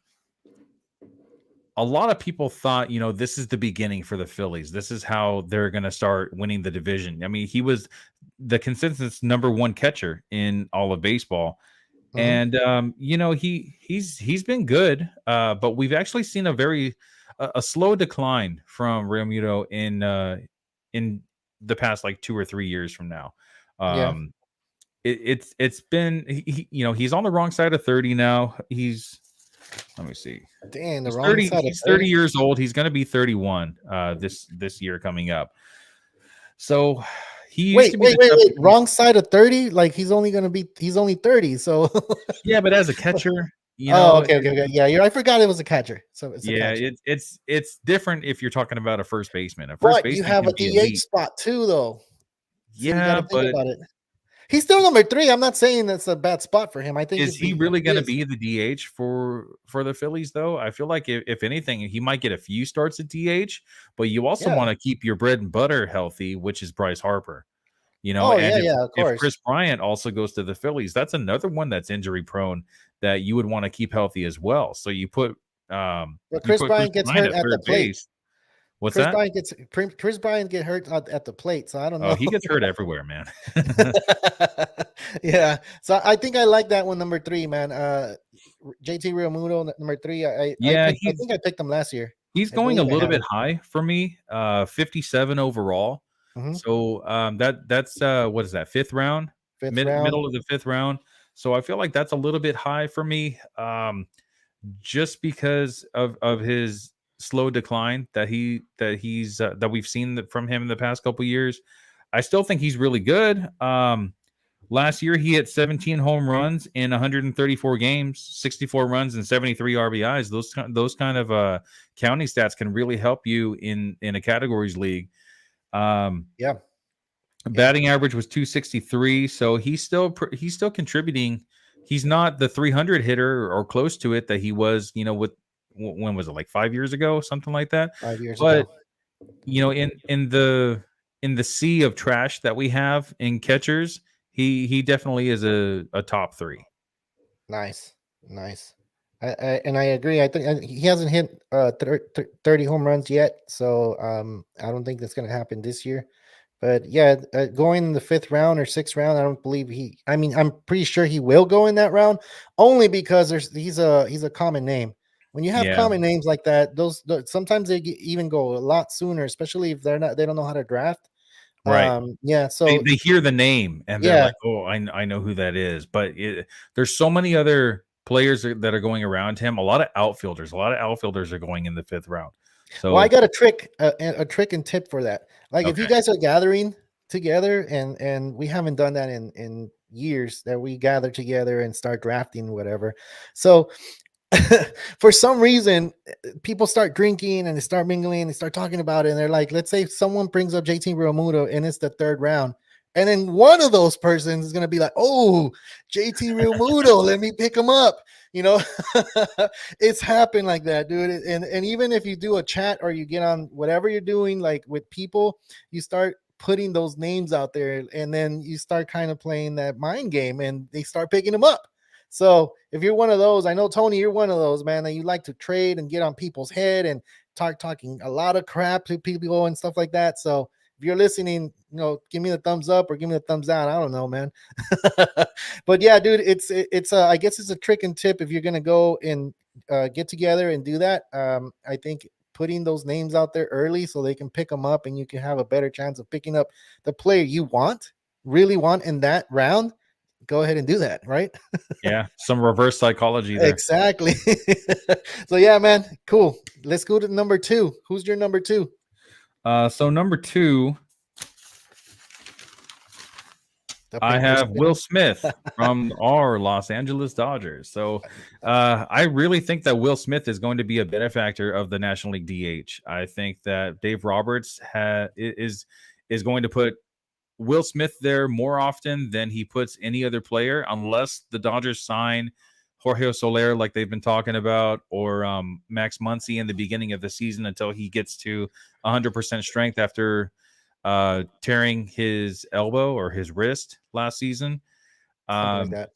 a lot of people thought, this is the beginning for the Phillies. This is how they're going to start winning the division. I mean, he was the consensus number 1 catcher in all of baseball. Mhm. And he's been good, but we've actually seen a slow decline from Realmuto in the past like 2 or 3 years from now. Yeah. It's been he's on the wrong side of 30 now. Let me see. Dang, the wrong side of He's 30 30. years old. He's going to be 31 this year coming up. So he used Wait, to be wait, the wait, tough. wait. Wrong side of 30? Like he's only 30, so Yeah, but as a catcher, Oh, okay, okay, okay. Yeah, I forgot it was a catcher. So it's a yeah, catcher. it's different if you're talking about a first baseman. A first But you baseman have can a be DH elite. spot too, though. So you got Yeah, to think but about it. He's still number 3. I'm not saying that's a bad spot for him. I think is it'd he be really he going to is. be the DH for the Phillies though? I feel like if anything, he might get a few starts at DH, but you also Yeah. want to keep your bread and butter healthy, which is Bryce Harper. Oh And yeah, yeah, of if course. Chris Bryant also goes to the Phillies, that's another one that's injury prone that you would want to keep healthy as well. So But you Chris put Chris Bryant gets Bryant hurt at at the third plate. base. What's that? Chris Bryant get hurt at the plate, so I don't Oh, know. he gets hurt everywhere, man. Yeah, so I think I like that one, number 3, man. JT Realmuto, number 3. Yeah, I think I picked him last year. he's I going a believe I little have bit him. high for me. 57 overall. Hmm. So that's what is that, fifth round? 5th round. Middle of the fifth round. So I feel like that's a little bit high for me. Just because of his slow decline that we've seen from him in the past couple years. I still think he's really good. Last year he hit 17 home runs in 134 games, 64 runs and 73 RBIs. Those kind of counting stats can really help you in a categories league. Yeah, yeah. Batting average was 263, so he's still contributing. He's not the 300 hitter or close to it that he was, with when was it, like 5 years ago, something like that. 5 years But ago. in the sea of trash that we have in catchers, he definitely is a top 3. Nice, nice. And I agree. I think he hasn't hit 30 home runs yet, so I don't think that's going to happen this year. But yeah, going in the 5th round or 6th round, I don't believe he. I mean, I'm pretty sure he will go in that round, only because he's a common name. When you have Yeah, common names like that, sometimes even go a lot sooner, especially if they don't know how to draft. right. Yeah. They So they hear the name and they're yeah, like, "Oh, I know who that is." But there's so many other players that are going around him. A lot of outfielders are going in the 5th round. well, I So got a trick and tip for that. Like if you okay, guys are gathering together, and we haven't done that in years, that we gather together and start drafting whatever. So for some reason, people start drinking and they start mingling, they start talking about it, and they're like, let's say someone brings up JT Realmuto and it's the 3rd round. And then one of those persons is gonna be like, "Oh, JT Realmuto, let me pick him up." You know, it's happened like that, dude. And even if you do a chat or you get on whatever you're doing, like with people, you start putting those names out there, and then you start kind of playing that mind game, and they start picking them up. So if you're one of those, I know Tony, you're one of those, man, that you like to trade and get on people's head and talking a lot of crap to people and stuff like that. So if you're listening, give me the thumbs up or give me the thumbs down. I don't know, man. But yeah, dude, it's I guess it's a trick and tip if you're gonna go and get together and do that. I think putting those names out there early so they can pick them up and you can have a better chance of picking up the player you really want in that round. Go ahead and do that, right? Yeah, some reverse psychology there. Exactly. So yeah, man, cool. Let's go to number 2. Who's your number 2? So number 2, I have Will Smith from our Los Angeles Dodgers. So I really think that Will Smith is going to be a benefactor of the National League DH. I think that Dave Roberts is going to put Will Smith there more often than he puts any other player, unless the Dodgers sign Jorge Soler like they've been talking about, or Max Muncy in the beginning of the season until he gets to 100% strength after tearing his elbow or his wrist last season. Something like that.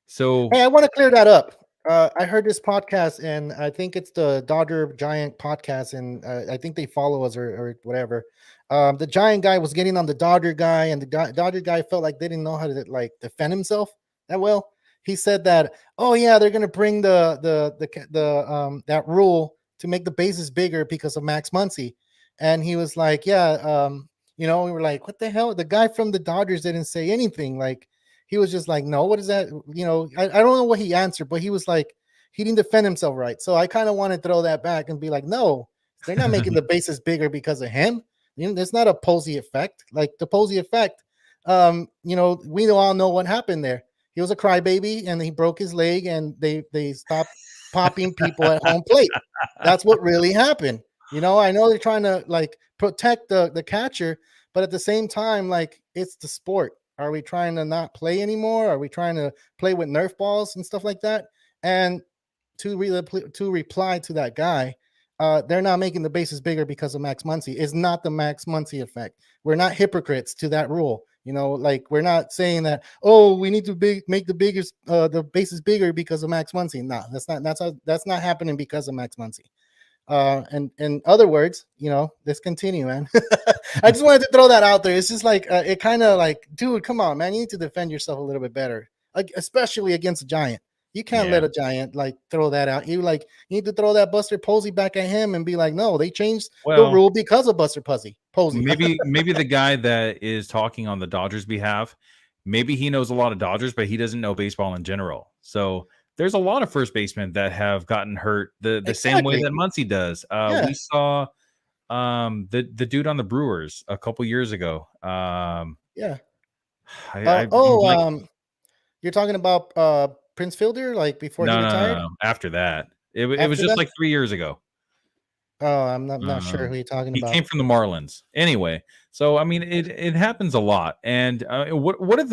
So hey, I want to clear that up. I heard this podcast, and I think it's the Dodger Giant podcast, and I think they follow us or whatever. The Giant guy was getting on the Dodger guy, and the Dodger guy felt like they didn't know how to like defend himself that well. He said that, oh yeah, they're gonna bring the that rule to make the bases bigger because of Max Muncy, and he was like, yeah, we were like, what the hell? The guy from the Dodgers didn't say anything. Like, he was just like, no, what is that? I don't know what he answered, but he was like, he didn't defend himself right. So I kind of want to throw that back and be like, no, they're not making the bases bigger because of him. There's not a Posey effect. Like the Posey effect, we all know what happened there. He was a crybaby and he broke his leg and they stopped popping people at home plate. That's what really happened. I know they're trying to like protect the catcher, but at the same time, like, it's the sport. Are we trying to not play anymore? Are we trying to play with Nerf balls and stuff like that? And to reply to that guy, they're not making the bases bigger because of Max Muncy. It's not the Max Muncy effect. We're not hypocrites to that rule. Like, we're not saying that, oh, we need to make the bases bigger because of Max Muncy. No, that's not happening because of Max Muncy. And in other words, let's continue, man. I just wanted to throw that out there. It's just like, it kind of like, dude, come on, man. You need to defend yourself a little bit better, like, especially against a Giant. You can't let a Giant like throw that out. You need to throw that Buster Posey back at him and be like, no, they changed the rule because of Buster Posey. maybe the guy that is talking on the Dodgers behalf, maybe he knows a lot of Dodgers, but he doesn't know baseball in general. So there's a lot of first basemen that have gotten hurt the same way that Muncy does. We saw the dude on the Brewers a couple years ago. You're talking about Prince Fielder, like before he retired? No. After that, it was just like 3 years ago. Oh, I'm not sure who you're talking about. He came from the Marlins. Anyway, so I mean, it happens a lot. And what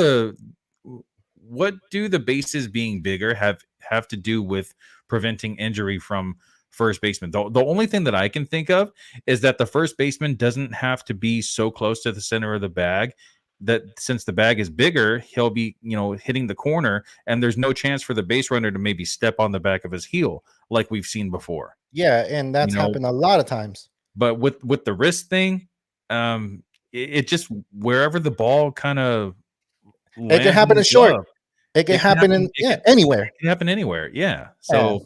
do the bases being bigger have to do with preventing injury from first baseman? The only thing that I can think of is that the first baseman doesn't have to be so close to the center of the bag, that since the bag is bigger, he'll be, hitting the corner, and there's no chance for the base runner to maybe step on the back of his heel like we've seen before. Yeah, and that's happened a lot of times. But with the wrist thing, it just, wherever the ball kind of, it can happen in short. It can happen anywhere. It can happen anywhere. Yeah. So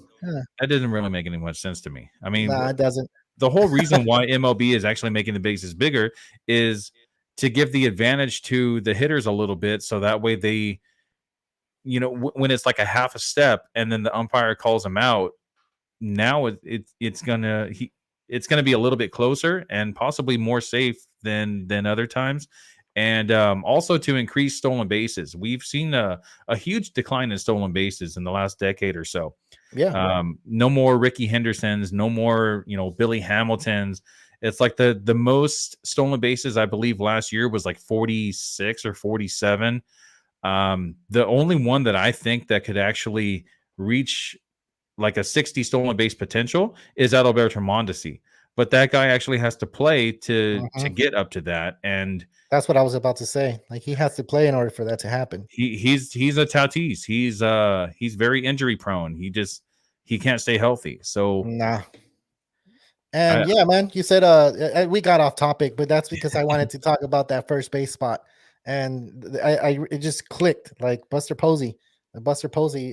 that doesn't really make any much sense to me. I mean, it doesn't. The whole reason why MLB is actually making the bases bigger is to give the advantage to the hitters a little bit, so that way they, when it's like a half a step and then the umpire calls them out, now it's gonna be a little bit closer and possibly more safe than other times. And also to increase stolen bases. We've seen a huge decline in stolen bases in the last decade or so. Yeah. No more Ricky Hendersons, no more, Billy Hamiltons. It's like the most stolen bases, I believe, last year was like 46 or 47. The only one that I think that could actually reach like a 60 stolen base potential is Adalberto Mondesi. But that guy actually has to play to get up to that. And that's what I was about to say. Like, he has to play in order for that to happen. He's a Tatis. He's very injury prone. He can't stay healthy. So nah. And yeah, man, you said we got off topic, but that's because I wanted to talk about that first base spot, and I it just clicked like the Buster Posey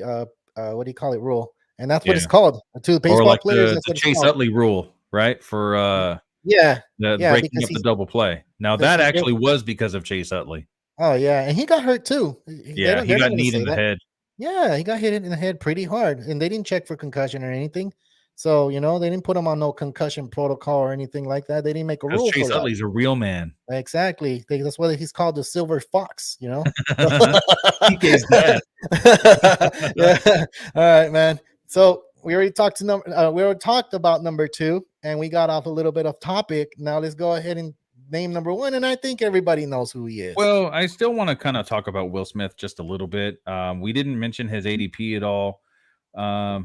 what do you call it rule, and that's what Yeah. it's called to the Or baseball like players. the That's what it's Chase called. Utley rule, right? For Yeah, the yeah, breaking because up the double play. Now because that he actually was because of Chase Utley. oh yeah, and he got hurt too. Yeah, he They're not got going to kneed in say the that. head. Yeah, he got hit in the head pretty hard, and they didn't check for concussion or anything. So they didn't put him on no concussion protocol or anything like that. They didn't make a Because rule Chase for that. Utley's a real man. Exactly. That's why he's called the silver fox, TK's dad. Yeah. All right, man. So we already talked we already talked about number 2, and we got off a little bit of topic. Now let's go ahead and name number 1, and I think everybody knows who he is. Well, I still want to kind of talk about Will Smith just a little bit. We didn't mention his ADP at all. All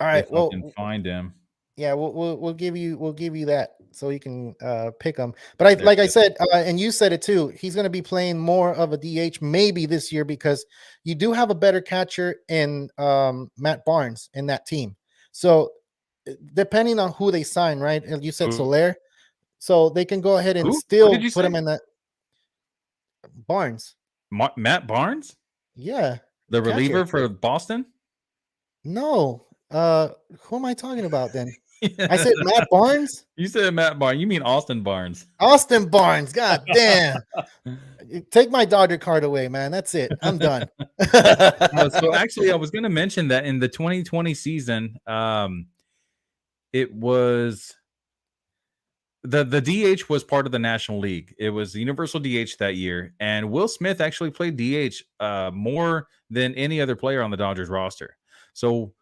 right. If I Well, can find him. yeah, we'll give you that so you can pick him. But like I said, and you said it too, he's going to be playing more of a DH maybe this year because you do have a better catcher in Matt Barnes in that team. So depending on who they sign, right? You said Soler, so they can go ahead and still put him in that Barnes. Matt Barnes? Yeah, the reliever for Boston. No, who am I talking about then? I said Matt Barnes. You said Matt Barnes. You mean Austin Barnes? Austin Barnes. God damn. Take my Dodger card away, man. That's it. I'm done. So actually, I was going to mention that in the 2020 season, it was the DH was part of the National League. It was the Universal DH that year, and Will Smith actually played DH more than any other player on the Dodgers roster. So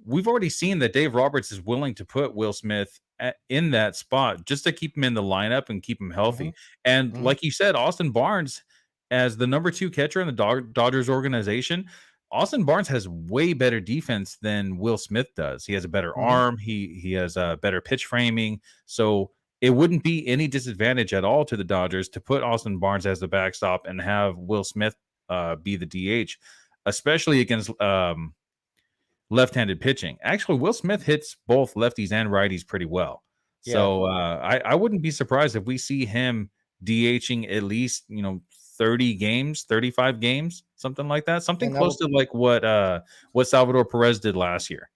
we've already seen that Dave Roberts is willing to put Will Smith in that spot just to keep him in the lineup and keep him healthy. And like you said, Austin Barnes, as the number 2 catcher in the Dodgers organization, Austin Barnes has way better defense than Will Smith does. He has a better arm. He has a better pitch framing. So it wouldn't be any disadvantage at all to the Dodgers to put Austin Barnes as the backstop and have Will Smith be the DH, especially against left-handed pitching. Actually, Will Smith hits both lefties and righties pretty well. Yeah. So I wouldn't be surprised if we see him DHing at least 30 games, 35 games, something like that. Something close to like what Salvador Perez did last year.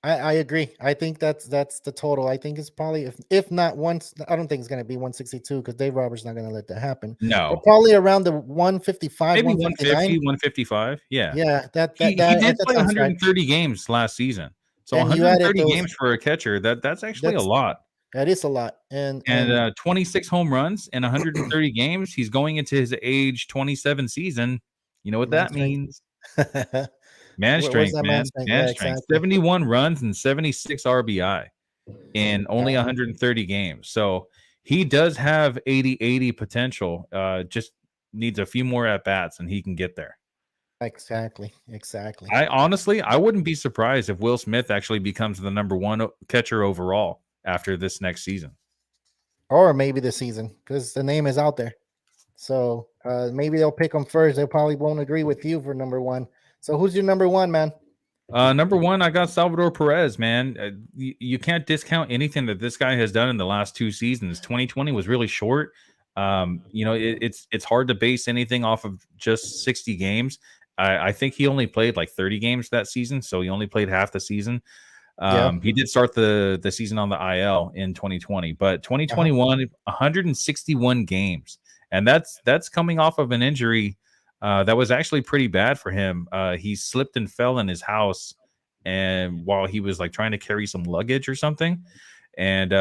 I agree. I think that's the total. I think it's probably if not once. I don't think it's going to be 162 because Dave Roberts not going to let that happen. No, but probably around the 155, maybe 150, 155. Yeah, yeah. He did play 130 games last season. So and 130 games for a catcher. That's actually a lot. That is a lot. And 26 home runs in 130 games. He's going into his age 27 season. You know what that means? Man strength, man. Man strength. Exactly. 71 runs and 76 RBI in only 130 games. So he does have 80-80 potential. Just needs a few more at bats and he can get there. Exactly. I wouldn't be surprised if Will Smith actually becomes the number 1 catcher overall after this next season. Or maybe this season, because the name is out there. So maybe they'll pick him first. They probably won't agree with you for number 1. So who's your number 1, man? Number 1, I got Salvador Perez, man. You can't discount anything that this guy has done in the last 2 seasons. 2020 was really short. It's hard to base anything off of just 60 games. I think he only played like 30 games that season, so he only played half the season. He did start the season on the IL in 2020, but 2021, 161 games. And that's coming off of an injury that was actually pretty bad for him. He slipped and fell in his house, and while he was like trying to carry some luggage or something, and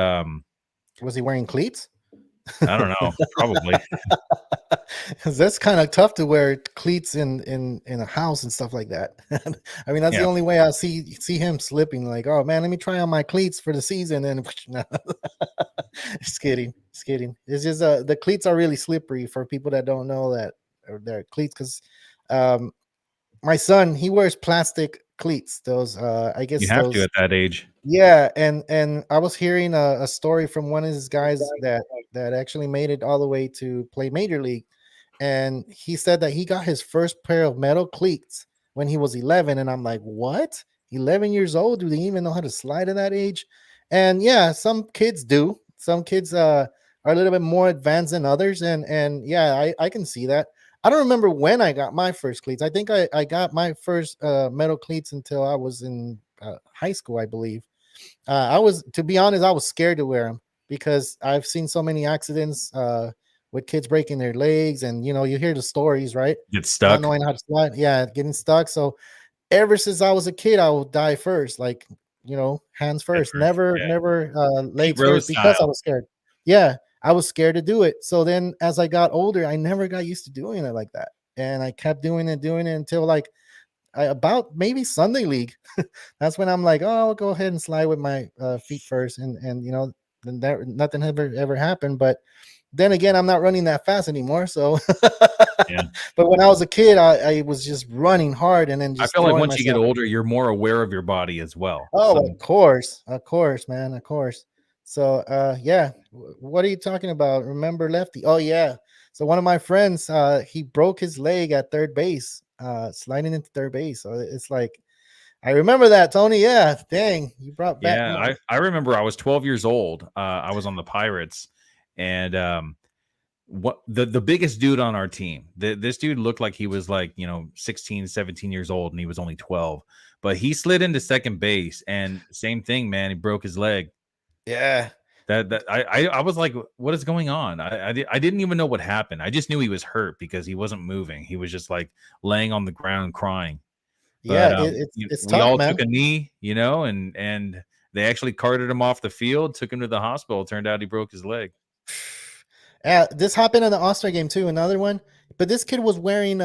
was he wearing cleats? I don't know, probably. That's kind of tough to wear cleats in a house and stuff like that. I mean, that's the only way I see him slipping. Like, oh man, let me try on my cleats for the season. And just kidding. It's just the cleats are really slippery for people that don't know that they're cleats. Because my son, he wears plastic cleats. Those I guess you have to at that age. Yeah, and I was hearing a story from one of his guys that actually made it all the way to play Major League. And he said that he got his first pair of metal cleats when he was 11. And I'm like, what? 11 years old? Do they even know how to slide at that age? And yeah, some kids do. Some kids are a little bit more advanced than others, and yeah, I can see that. I don't remember when I got my first cleats. I think I got my first metal cleats until I was in high school, I believe. I was, to be honest, I was scared to wear them because I've seen so many accidents with kids breaking their legs, and you hear the stories, right? Get Not stuck. knowing how to slide, yeah, getting stuck. So ever since I was a kid, I would die first, like hands Head first, first. never, Yeah. never Pete legs Rose first because I style. was scared. Yeah, I was scared to do it. So then, as I got older, I never got used to doing it like that, and I kept doing it until like about maybe Sunday league. That's when I'm like, oh, I'll go ahead and slide with my feet first, and then nothing ever happened. But then again, I'm not running that fast anymore. So, Yeah. but when I was a kid, I was just running hard and then I just feel like throwing once you get myself. older, you're more aware of your body as well. So Oh, of course, man, of course. So, yeah. What are you talking about? Remember Lefty? Oh, yeah. So one of my friends, he broke his leg at third base, sliding into third base. So it's like, I remember that, Tony. Yeah, dang, you brought back yeah, my. I remember I was 12 years old. I was on the Pirates, and what the biggest dude on our team. This dude looked like he was like 16, 17 years old, and he was only 12. But he slid into second base, and same thing, man. He broke his leg. Yeah, That I was like, what is going on? I didn't even know what happened. I just knew he was hurt because he wasn't moving. He was just like laying on the ground crying. yeah. But It's we tough, all man. took a knee, and they actually carted him off the field, took him to the hospital. Turned out he broke his leg. This happened in the All-Star game too. Another one, but this kid was wearing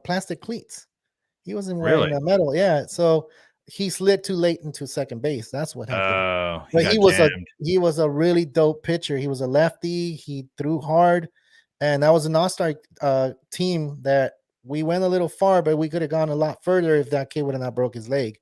plastic cleats. He wasn't wearing Really? a metal. Yeah, so he slid too late into second base. That's what happened. Oh, he But got jammed. he was a really dope pitcher. He was a lefty. He threw hard, and that was an all-star team that we went a little far, but we could have gone a lot further if that kid would have not broke his leg.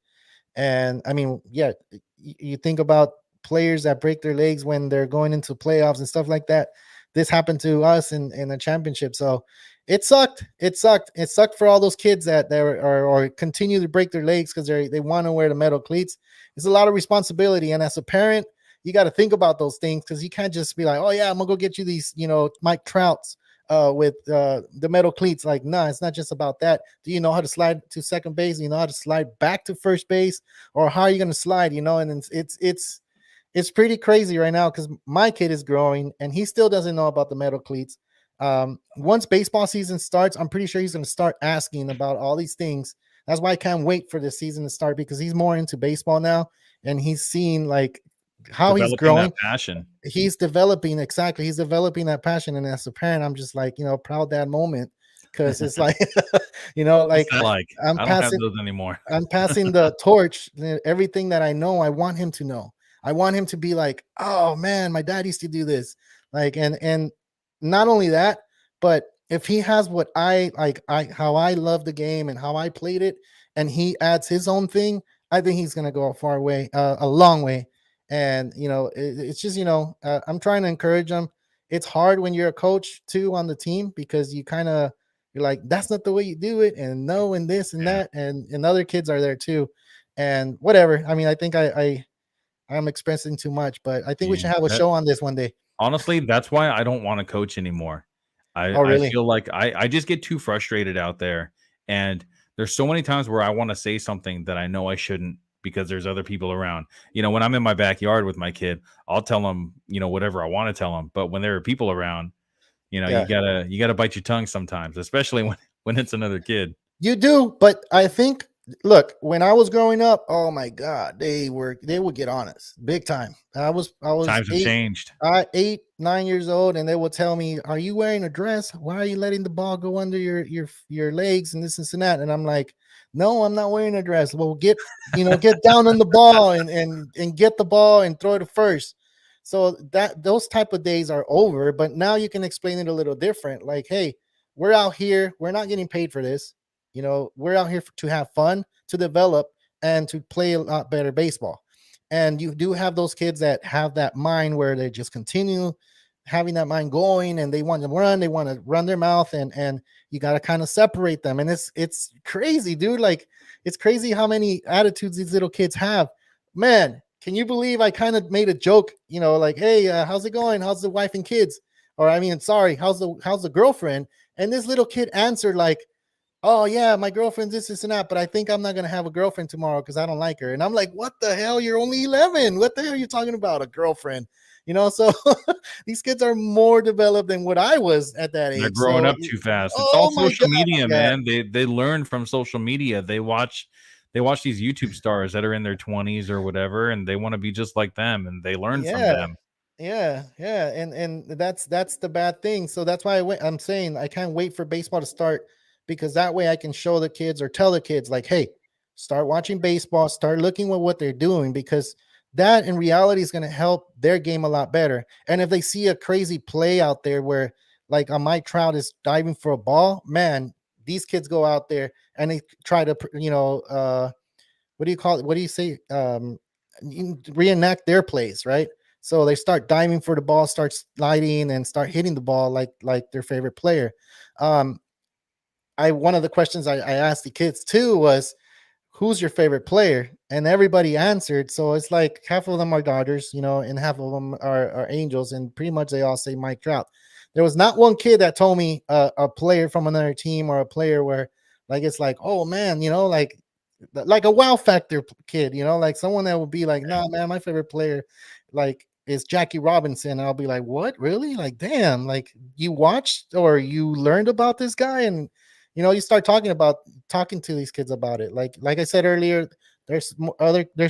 And I mean, yeah, you think about players that break their legs when they're going into playoffs and stuff like that. This happened to us in the championship. So it sucked. It sucked. It sucked for all those kids that are or continue to break their legs because they want to wear the metal cleats. It's a lot of responsibility. And as a parent, you got to think about those things because you can't just be like, oh yeah, I'm gonna go get you these, Mike Trouts with the metal cleats. Like, no, it's not just about that. Do you know how to slide to second base? Do you know how to slide back to first base? Or how are you going to slide? And it's pretty crazy right now because my kid is growing and he still doesn't know about the metal cleats. Once baseball season starts, I'm pretty sure he's going to start asking about all these things. That's why I can't wait for the season to start because he's more into baseball now and he's seeing like how he's Developing that growing. passion. He's developing, exactly, he's developing that passion, and as a parent I'm just like, proud dad moment because it's like What's like that like? i'm I don't have passing those anymore. I'm passing the torch. Everything that I know, I want him to know. I want him to be like, oh man, my dad used to do this. Like, and not only that, but if he has what I like, how I love the game and how I played it, and he adds his own thing, I think he's gonna go a far way, a long way. And it's just I'm trying to encourage him. It's hard when you're a coach too on the team because you're like, that's not the way you do it, and no, and this and Yeah, that, and other kids are there too, and whatever. I mean, I think I'm expressing too much, but I think we yeah. should have a That show on this one day. honestly, that's why I don't want to coach anymore. Oh, I really? feel like I just get too frustrated out there, and there's so many times where I want to say something that I know I shouldn't because there's other people around. When I'm in my backyard with my kid, I'll tell him, whatever I want to tell him. But when there are people around, you Yeah. gotta bite your tongue sometimes, especially when it's another kid. You do, but I think, look, when I was growing up, oh my God, they would get on us big time. I was Times have changed. 9 years old, and they would tell me, "Are you wearing a dress? Why are you letting the ball go under your legs and this and that?" And I'm like, "No, I'm not wearing a dress." Well, get down on the ball and get the ball and throw it to first. So that those type of days are over, but now you can explain it a little different. Like, hey, we're out here, we're not getting paid for this. We're out here to have fun, to develop, and to play a lot better baseball. And you do have those kids that have that mind where they just continue having that mind going and they want to run their mouth, and you got to kind of separate them. And it's crazy, dude. Like, it's crazy how many attitudes these little kids have. Man, can you believe I kind of made a joke, like, hey, how's it going? How's the wife and kids? Or I mean, sorry, how's the girlfriend? And this little kid answered like, oh yeah, my girlfriend's this and that, but I think I'm not gonna have a girlfriend tomorrow because I don't like her. And I'm like, what the hell? You're only 11. What the hell are you talking about? A girlfriend? So these kids are more developed than what I was at that age. They're growing So, up too fast. It's all oh my social god, media, yeah, man. They learn from social media. They watch these YouTube stars that are in their 20s or whatever, and they want to be just like them, and they learn from yeah. them. Yeah, and that's the bad thing. So that's why I'm saying I can't wait for baseball to start, because that way I can show the kids or tell the kids like, hey, start watching baseball, start looking at what they're doing, because that in reality is going to help their game a lot better. And if they see a crazy play out there where like on Mike Trout is diving for a ball, man, these kids go out there and they try to what do you call it? What do you say? Reenact their plays, right? So they start diving for the ball, start sliding, and start hitting the ball like their favorite player. Um, one of the questions I asked the kids too was, who's your favorite player? And everybody answered. So it's like half of them are Dodgers, and half of them are Angels, and pretty much they all say Mike Trout. There was not one kid that told me a player from another team, or a player where like it's like, oh man, like a wow factor kid, like someone that would be like, nah, man, my favorite player like is Jackie Robinson. And I'll be like, what, really? Like, damn, like you watched or you learned about this guy, and you start talking to these kids about it. Like I said earlier, there's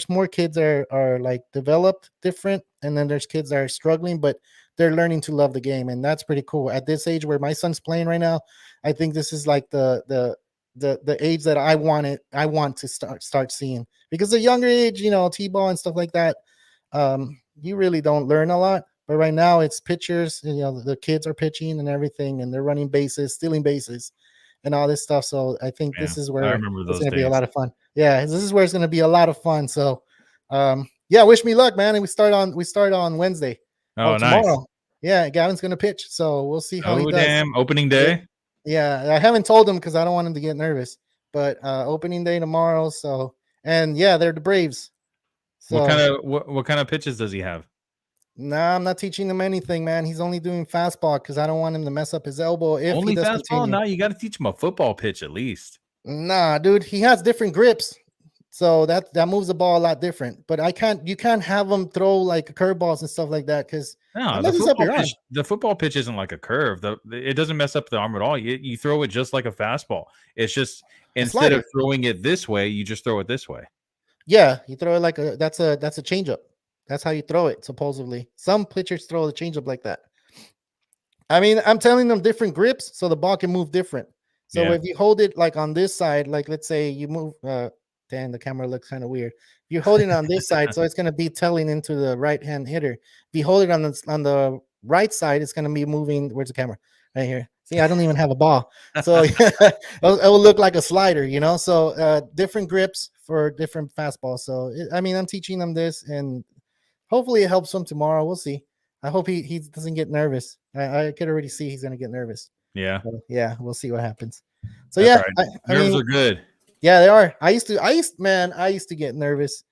more kids that are like developed different, and then there's kids that are struggling, but they're learning to love the game, and that's pretty cool. At this age where my son's playing right now, I think this is like the age that I want to start seeing, because the younger age, t-ball and stuff like that, you really don't learn a lot. But right now it's pitchers, the kids are pitching and everything, and they're running bases, stealing bases, and all this stuff. So I think Yeah, this is I where remember it's those going to be a days. lot of fun. Yeah, this is where it's going to be a lot of fun. So yeah, wish me luck, man. And we start on Wednesday. Oh, nice. Tomorrow. Yeah, Gavin's going to pitch, so we'll see how he Oh, does. damn. Opening Yeah, day. yeah, I haven't told him because I don't want him to get nervous. But opening day tomorrow. So, and yeah, they're the Braves. What So kind of what kind of pitches does he have? nah, I'm not teaching him anything, man. He's only doing fastball because I don't want him to mess up his elbow if he Only does fastball? continue. No, you got to teach him a football pitch at least. Nah, dude, he has different grips. So that moves the ball a lot different. But you can't have him throw like curveballs and stuff like that, because No, that messes up your arm. the football pitch isn't like a curve. It doesn't mess up the arm at all. You throw it just like a fastball. It's just instead of Slider. throwing it this way, you just throw it this way. Yeah, you throw it like that's a changeup. That's how you throw it, supposedly. Some pitchers throw the changeup like that. I mean, I'm telling them different grips so the ball can move different. So Yeah. if you hold it like on this side, like let's say you move, damn, the camera looks kind of weird. If you hold it on this side, so it's going to be telling into the right hand hitter. If you hold it on the right side, it's going to be moving. Where's the camera? Right here. See, I don't even have a ball, so yeah, it will look like a slider, So different grips for different fastballs. So I mean, I'm teaching them this, and hopefully it helps him tomorrow. We'll see. I hope he doesn't get nervous. I could already see he's gonna get nervous. Yeah. So, yeah, we'll see what happens. So That's yeah, right. I Nerves mean, are good. yeah, they are. I used to get nervous.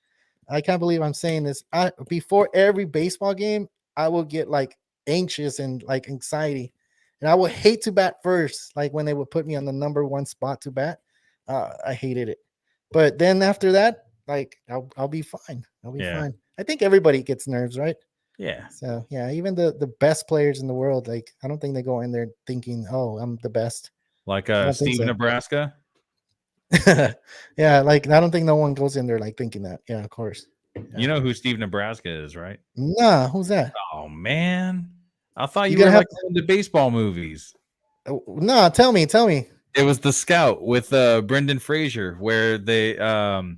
I can't believe I'm saying this. Before every baseball game, I will get like anxious and like anxiety, and I would hate to bat first. Like when they would put me on the number one spot to bat, I hated it. But then after that, like I'll be fine. I'll be Yeah. fine. I think everybody gets nerves, right? Yeah. So yeah, even the best players in the world, like I don't think they go in there thinking, "Oh, I'm the best." Like I don't think Steve, so. Nebraska. Yeah, like I don't think no one goes in there like thinking that. Yeah, of course. Yeah. You know who Steve Nebraska is, right? Nah, who's that? Oh man. I thought You you gonna were have like into baseball movies. nah, tell me. It was The Scout with Brendan Fraser, where the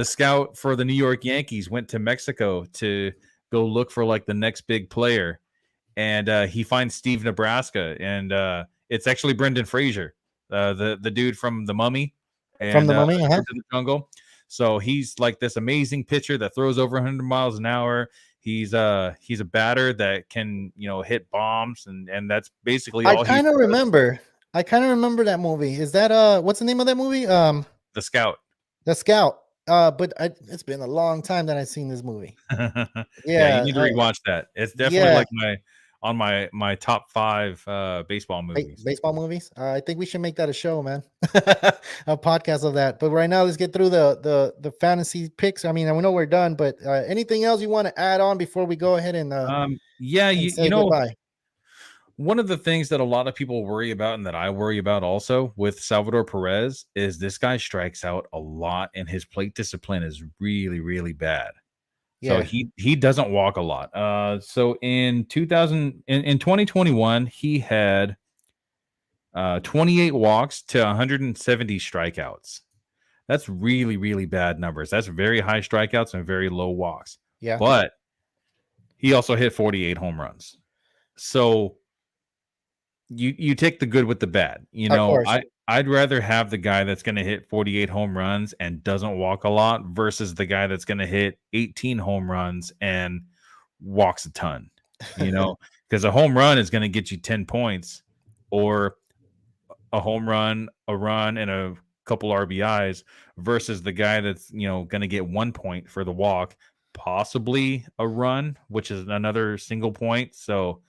scout for the New York Yankees went to Mexico to go look for like the next big player, and he finds Steve Nebraska, and it's actually Brendan Fraser, the dude from The Mummy From and the Mummy, Into the Jungle. So he's like this amazing pitcher that throws over 100 miles an hour. He's a batter that can hit bombs, and that's basically I all he kind of does. remember. I kind of remember that movie. Is that what's the name of that movie? The Scout. The Scout. But it's been a long time that I've seen this movie. Yeah, you Yeah, need to rewatch that. It's definitely yeah. like my top 5 baseball movies. Baseball movies. I think we should make that a show, man. A podcast of that. But right now, let's get through the fantasy picks. I mean, I know we're done, but anything else you want to add on before we go ahead and Yeah, say goodbye? one of the things that a lot of people worry about and that I worry about also with Salvador Perez is this guy strikes out a lot and his plate discipline is really, really bad. So Yeah, he doesn't walk a lot. So in 2021, he had 28 walks to 170 strikeouts. That's really, really bad numbers. That's very high strikeouts and very low walks. yeah. But he also hit 48 home runs. So you take the good with the bad. Of course. I'd rather have the guy that's going to hit 48 home runs and doesn't walk a lot versus the guy that's going to hit 18 home runs and walks a ton. Because a home run is going to get you 10 points, or a home run, a run, and a couple RBIs versus the guy that's going to get 1 point for the walk, possibly a run, which is another single point. So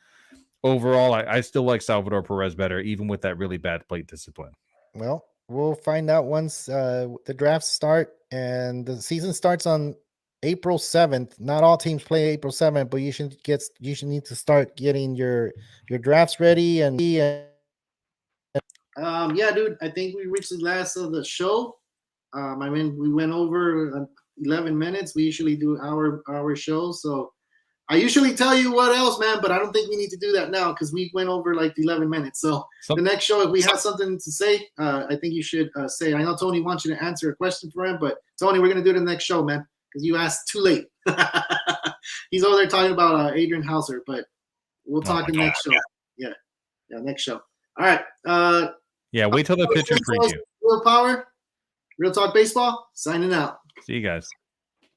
overall, I still like Salvador Perez better, even with that really bad plate discipline. Well, we'll find out once the drafts start, and the season starts on April 7th. Not all teams play April 7th, but you should need to start getting your drafts ready. And yeah, dude, I think we reached the last of the show. I mean, we went over 11 minutes. We usually do our shows, so I usually tell you what else, man, but I don't think we need to do that now because we went over like 11 minutes. So the next show, if we have something to say, I think you should say. I know Tony wants you to answer a question for him, but Tony, we're gonna do it in the next show, man, because you asked too late. He's over there talking about Adrian Hauser, but we'll talk in the next show. Yeah, next show. All right. Yeah, wait till the pitcher preview. Real Power, Real Talk Baseball, signing out. See you guys.